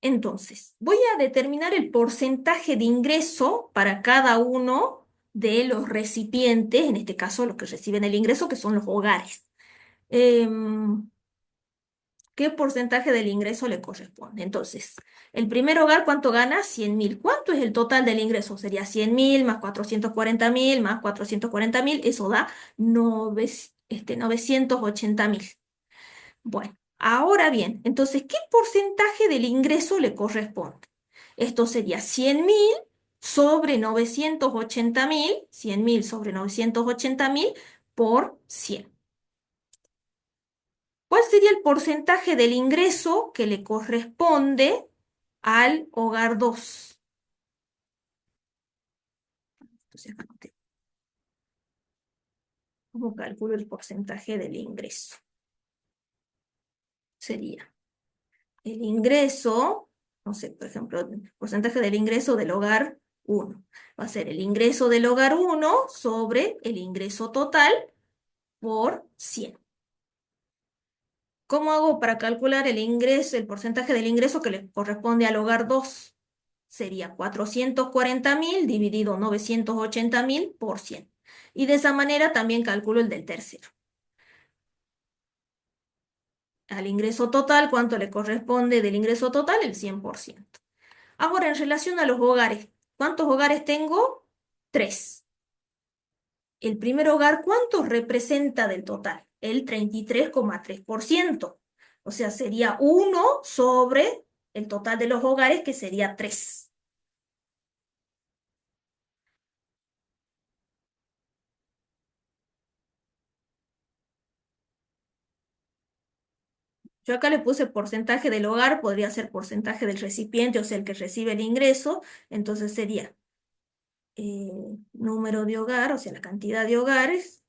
Entonces, voy a determinar el porcentaje de ingreso para cada uno de los recipientes, en este caso los que reciben el ingreso, que son los hogares. Em, ¿Qué porcentaje del ingreso le corresponde? Entonces, el primer hogar, ¿cuánto gana? 100.000. ¿Cuánto es el total del ingreso? Sería 100.000 más 440.000 más 440.000. Eso da 980.000. Bueno, ahora bien, entonces, ¿qué porcentaje del ingreso le corresponde? Esto sería 100.000 sobre 980.000, 100.000 sobre 980.000 por 100. ¿Cuál sería el porcentaje del ingreso que le corresponde al hogar 2? Entonces, acá anoté. ¿Cómo calculo el porcentaje del ingreso? Sería el ingreso, no sé, por ejemplo, el porcentaje del ingreso del hogar 1. Va a ser el ingreso del hogar 1 sobre el ingreso total por 100. ¿Cómo hago para calcular el ingreso, el porcentaje del ingreso que le corresponde al hogar 2? Sería 440.000 dividido 980.000 por 100. Y de esa manera también calculo el del tercero. Al ingreso total, ¿cuánto le corresponde del ingreso total? El 100%. Ahora, en relación a los hogares, ¿cuántos hogares tengo? 3. El primer hogar, ¿cuánto representa del total? El 33,3%. O sea, sería 1 sobre el total de los hogares, que sería 3. Yo acá le puse porcentaje del hogar, podría ser porcentaje del recipiente, o sea, el que recibe el ingreso. Entonces sería número de hogar, o sea, la cantidad de hogares,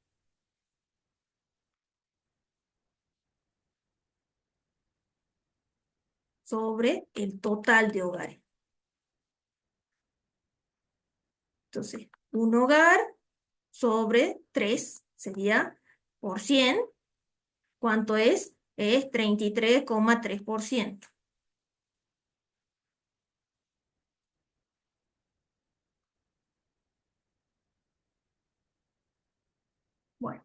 sobre el total de hogares. Entonces, un hogar sobre 3 sería por 100. ¿Cuánto es? Es 33,3%. Bueno,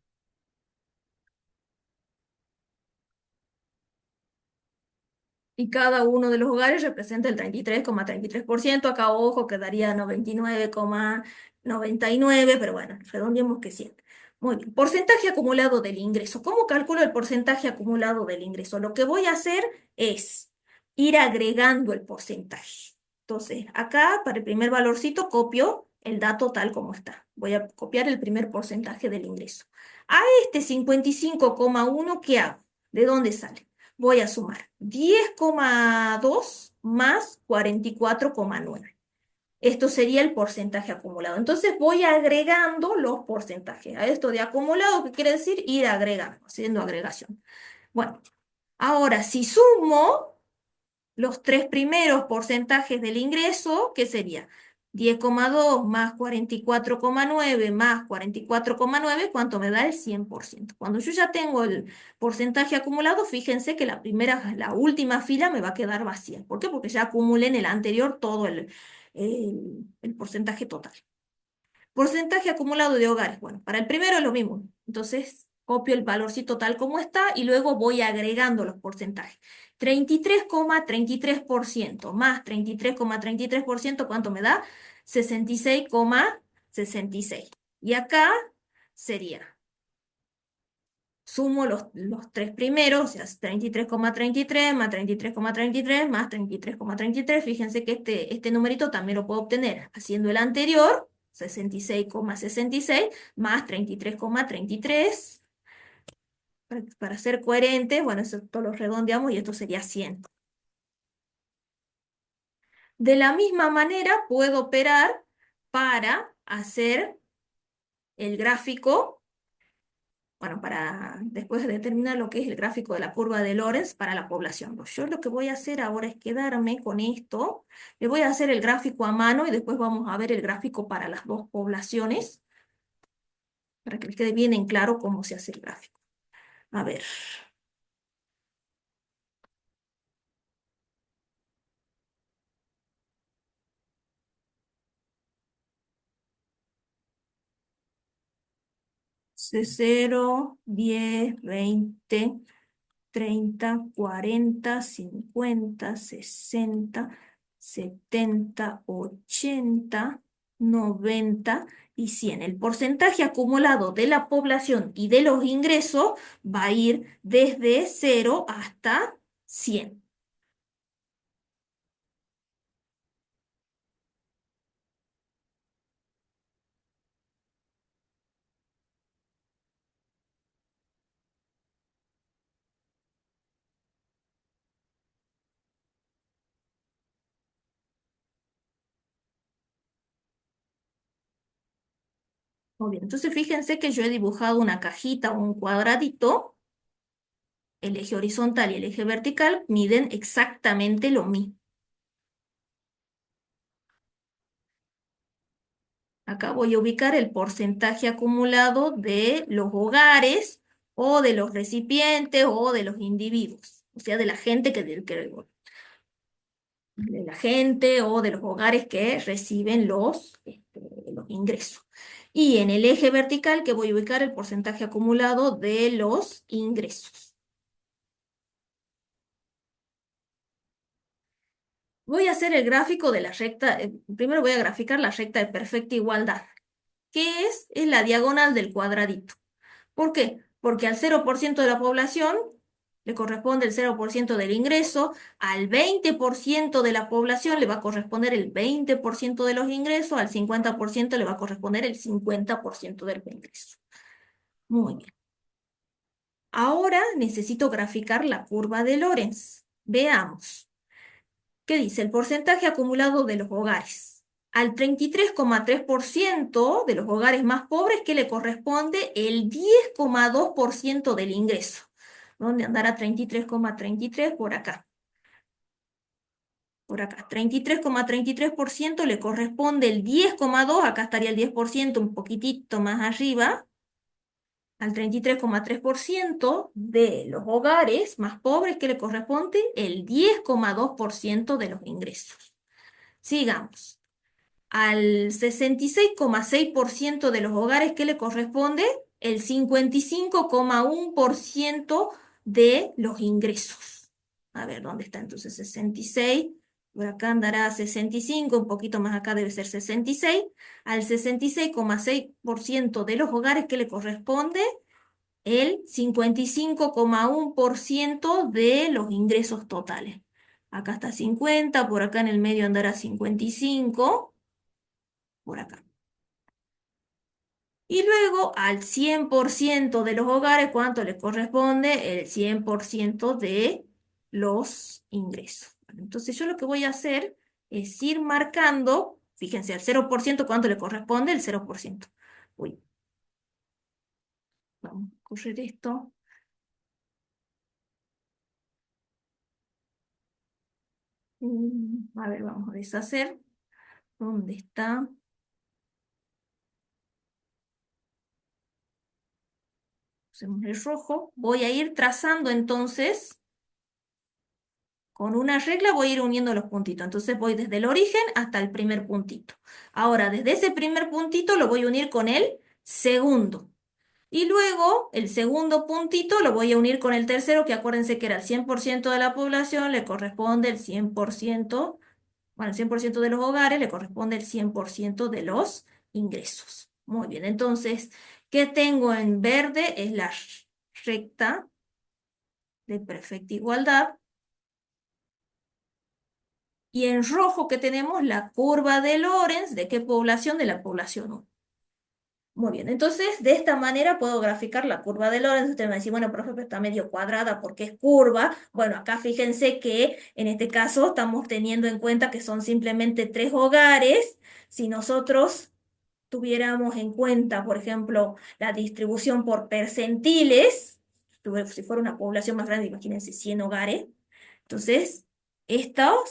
y cada uno de los hogares representa el 33,33%. Acá, ojo, quedaría 99,99, pero bueno, redondeemos que 100. Muy bien. Porcentaje acumulado del ingreso. ¿Cómo calculo el porcentaje acumulado del ingreso? Lo que voy a hacer es ir agregando el porcentaje. Entonces, acá, para el primer valorcito, copio el dato tal como está. Voy a copiar el primer porcentaje del ingreso. A este 55,1, ¿qué hago? ¿De dónde sale? Voy a sumar 10,2 más 44,9. Esto sería el porcentaje acumulado. Entonces voy agregando los porcentajes. A esto de acumulado, ¿qué quiere decir? Ir agregando, haciendo agregación. Bueno, ahora si sumo los tres primeros porcentajes del ingreso, ¿qué sería? 10,2 más 44,9 más 44,9, ¿cuánto me da? El 100%. Cuando yo ya tengo el porcentaje acumulado, fíjense que la última fila me va a quedar vacía. ¿Por qué? Porque ya acumulé en el anterior todo el porcentaje total. Porcentaje acumulado de hogares. Bueno, para el primero es lo mismo. Entonces, copio el valorcito tal como está y luego voy agregando los porcentajes. 33,33% más 33,33%, ¿cuánto me da? 66,66. Y acá sería sumo los tres primeros, o sea, 33,33 más 33,33 más 33,33. Fíjense que este numerito también lo puedo obtener haciendo el anterior, 66,66 más 33,33. Para ser coherente, bueno, eso todo lo redondeamos y esto sería 100. De la misma manera puedo operar para hacer el gráfico, bueno, para después determinar lo que es el gráfico de la curva de Lorenz para la población. Pues yo lo que voy a hacer ahora es quedarme con esto. Le voy a hacer el gráfico a mano y después vamos a ver el gráfico para las dos poblaciones, para que les quede bien en claro cómo se hace el gráfico. A ver. 0, 10, 20, 30, 40, 50, 60, 70, 80, 90 y 100. El porcentaje acumulado de la población y de los ingresos va a ir desde 0 hasta 100. Muy bien, entonces fíjense que yo he dibujado una cajita o un cuadradito. El eje horizontal y el eje vertical miden exactamente lo mismo. Acá voy a ubicar el porcentaje acumulado de los hogares o de los recipientes o de los individuos, o sea, de la gente de la gente o de los hogares que reciben los ingresos. Y en el eje vertical que voy a ubicar el porcentaje acumulado de los ingresos. Voy a hacer el gráfico de la recta, primero voy a graficar la recta de perfecta igualdad, que es la diagonal del cuadradito. ¿Por qué? Porque al 0% de la población le corresponde el 0% del ingreso, al 20% de la población le va a corresponder el 20% de los ingresos, al 50% le va a corresponder el 50% del ingreso. Muy bien. Ahora necesito graficar la curva de Lorenz. Veamos. ¿Qué dice? El porcentaje acumulado de los hogares. Al 33,3% de los hogares más pobres que le corresponde el 10,2% del ingreso. ¿Dónde andará 33,33? Por acá. Por acá. 33,33% le corresponde el 10,2%. Acá estaría el 10% un poquitito más arriba. Al 33,3% de los hogares más pobres que le corresponde el 10,2% de los ingresos. Sigamos. Al 66,6% de los hogares que le corresponde el 55,1% de los ingresos. A ver, ¿dónde está entonces 66? Por acá andará 65, un poquito más acá debe ser 66. Al 66,6% de los hogares que le corresponde el 55,1% de los ingresos totales. Acá está 50, por acá en el medio andará 55, por acá. Y luego al 100% de los hogares, ¿cuánto le corresponde? El 100% de los ingresos. Bueno, entonces yo lo que voy a hacer es ir marcando, fíjense, al 0%, ¿cuánto le corresponde? El 0%. Uy, vamos a correr esto. A ver, vamos a deshacer. ¿Dónde está? Hacemos el rojo. Voy a ir trazando entonces, con una regla voy a ir uniendo los puntitos. Entonces voy desde el origen hasta el primer puntito. Ahora, desde ese primer puntito lo voy a unir con el segundo. Y luego el segundo puntito lo voy a unir con el tercero, que acuérdense que era el 100% de la población, le corresponde el 100%, bueno, el 100% de los hogares, le corresponde el 100% de los ingresos. Muy bien, entonces, ¿qué tengo en verde? Es la recta de perfecta igualdad. Y en rojo que tenemos la curva de Lorenz, ¿de qué población? De la población 1. Muy bien, entonces de esta manera puedo graficar la curva de Lorenz. Usted me dice, bueno, profe, pero está medio cuadrada porque es curva. Bueno, acá fíjense que en este caso estamos teniendo en cuenta que son simplemente 3 hogares. Si nosotros tuviéramos en cuenta, por ejemplo, la distribución por percentiles, si fuera una población más grande, imagínense 100 hogares, entonces esto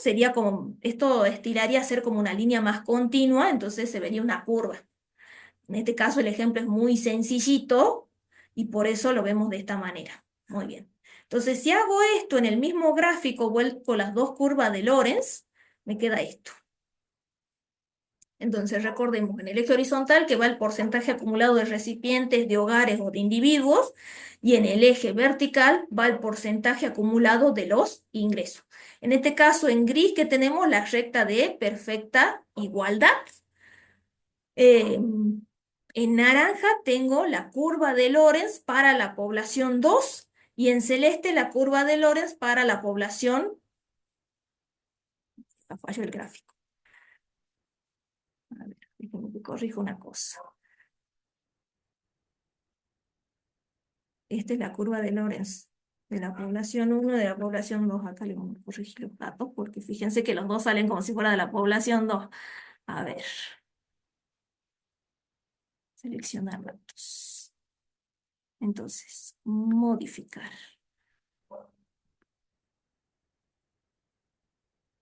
estiraría a ser como una línea más continua, entonces se vería una curva. En este caso el ejemplo es muy sencillito y por eso lo vemos de esta manera. Muy bien. Entonces, si hago esto en el mismo gráfico, vuelco las dos curvas de Lorenz, me queda esto. Entonces, recordemos, en el eje horizontal que va el porcentaje acumulado de recipientes, de hogares o de individuos, y en el eje vertical va el porcentaje acumulado de los ingresos. En este caso, en gris, que tenemos la recta de perfecta igualdad. En naranja tengo la curva de Lorenz para la población 2 y en celeste la curva de Lorenz para la población, falló el gráfico. A ver, déjenme que corrijo una cosa. Esta es la curva de Lorenz de la población 1 y de la población 2. Acá le vamos a corregir los datos porque fíjense que los dos salen como si fuera de la población 2. A ver, seleccionar datos. Entonces, modificar.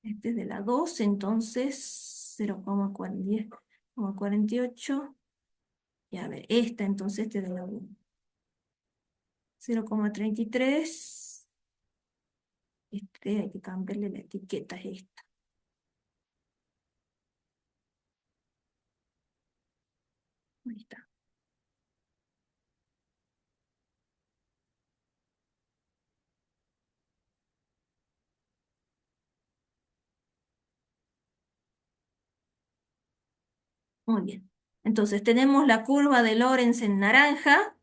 Este es de la 2, entonces 0,48. Y a ver, esta entonces este de la 1. 0,33. Este hay que cambiarle la etiqueta a esta. Ahí está. Muy bien. Entonces tenemos la curva de Lorenz en naranja.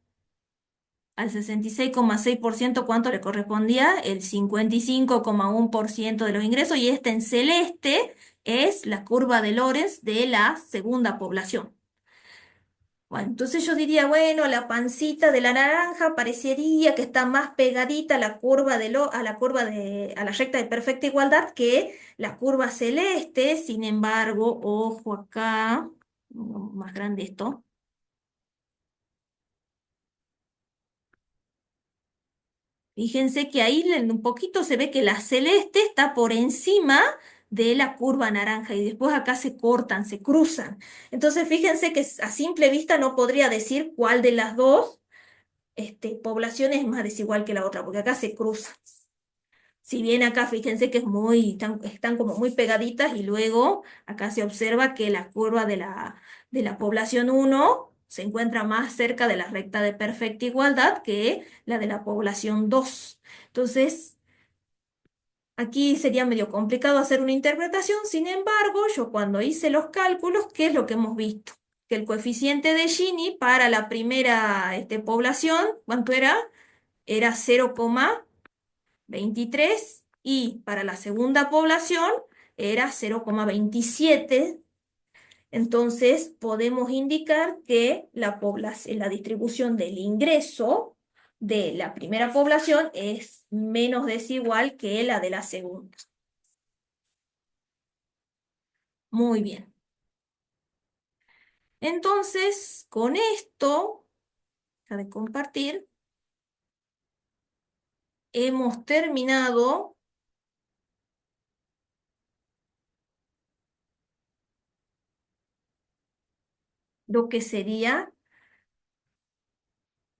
Al 66,6%, ¿cuánto le correspondía? El 55,1% de los ingresos. Y esta en celeste es la curva de Lorenz de la segunda población. Bueno, entonces yo diría, bueno, la pancita de la naranja parecería que está más pegadita a la curva a la recta de perfecta igualdad que la curva celeste. Sin embargo, ojo acá, más grande esto. Fíjense que ahí un poquito se ve que la celeste está por encima de la curva naranja y después acá se cortan, se cruzan. Entonces fíjense que a simple vista no podría decir cuál de las dos poblaciones es más desigual que la otra, porque acá se cruzan. Si bien acá fíjense que están como muy pegaditas y luego acá se observa que la curva de la población 1 se encuentra más cerca de la recta de perfecta igualdad que la de la población 2. Entonces, aquí sería medio complicado hacer una interpretación. Sin embargo, yo cuando hice los cálculos, ¿qué es lo que hemos visto? Que el coeficiente de Gini para la primera población, ¿cuánto era? Era 0,23 y para la segunda población era 0,27. Entonces podemos indicar que la distribución del ingreso de la primera población es menos desigual que la de la segunda. Muy bien. Entonces, con esto, de compartir, hemos terminado lo que sería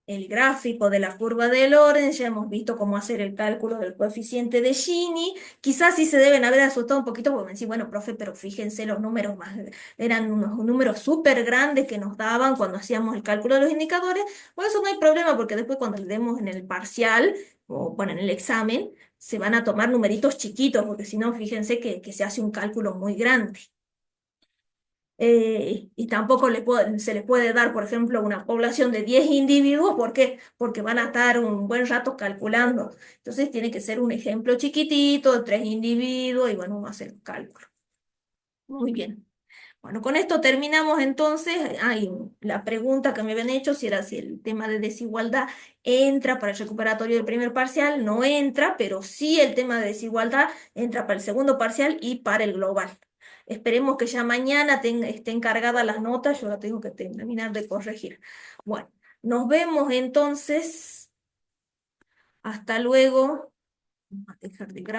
el gráfico de la curva de Lorenz. Ya hemos visto cómo hacer el cálculo del coeficiente de Gini. Quizás sí se deben haber asustado un poquito porque me decís, bueno, profe, pero fíjense los números eran unos números súper grandes que nos daban cuando hacíamos el cálculo de los indicadores. Bueno, eso no hay problema porque después cuando le demos en el parcial o bueno, en el examen, se van a tomar numeritos chiquitos porque si no, fíjense que se hace un cálculo muy grande. Y tampoco se les puede dar, por ejemplo, una población de 10 individuos. ¿Por qué? Porque van a estar un buen rato calculando. Entonces tiene que ser un ejemplo chiquitito de 3 individuos y bueno, uno hace el cálculo. Muy bien. Bueno, con esto terminamos entonces. Hay la pregunta que me habían hecho si era si el tema de desigualdad entra para el recuperatorio del primer parcial. No entra, pero sí el tema de desigualdad entra para el segundo parcial y para el global. Esperemos que ya mañana estén cargadas las notas. Yo la tengo que terminar de corregir. Bueno, nos vemos entonces. Hasta luego. Vamos a dejar de grabar.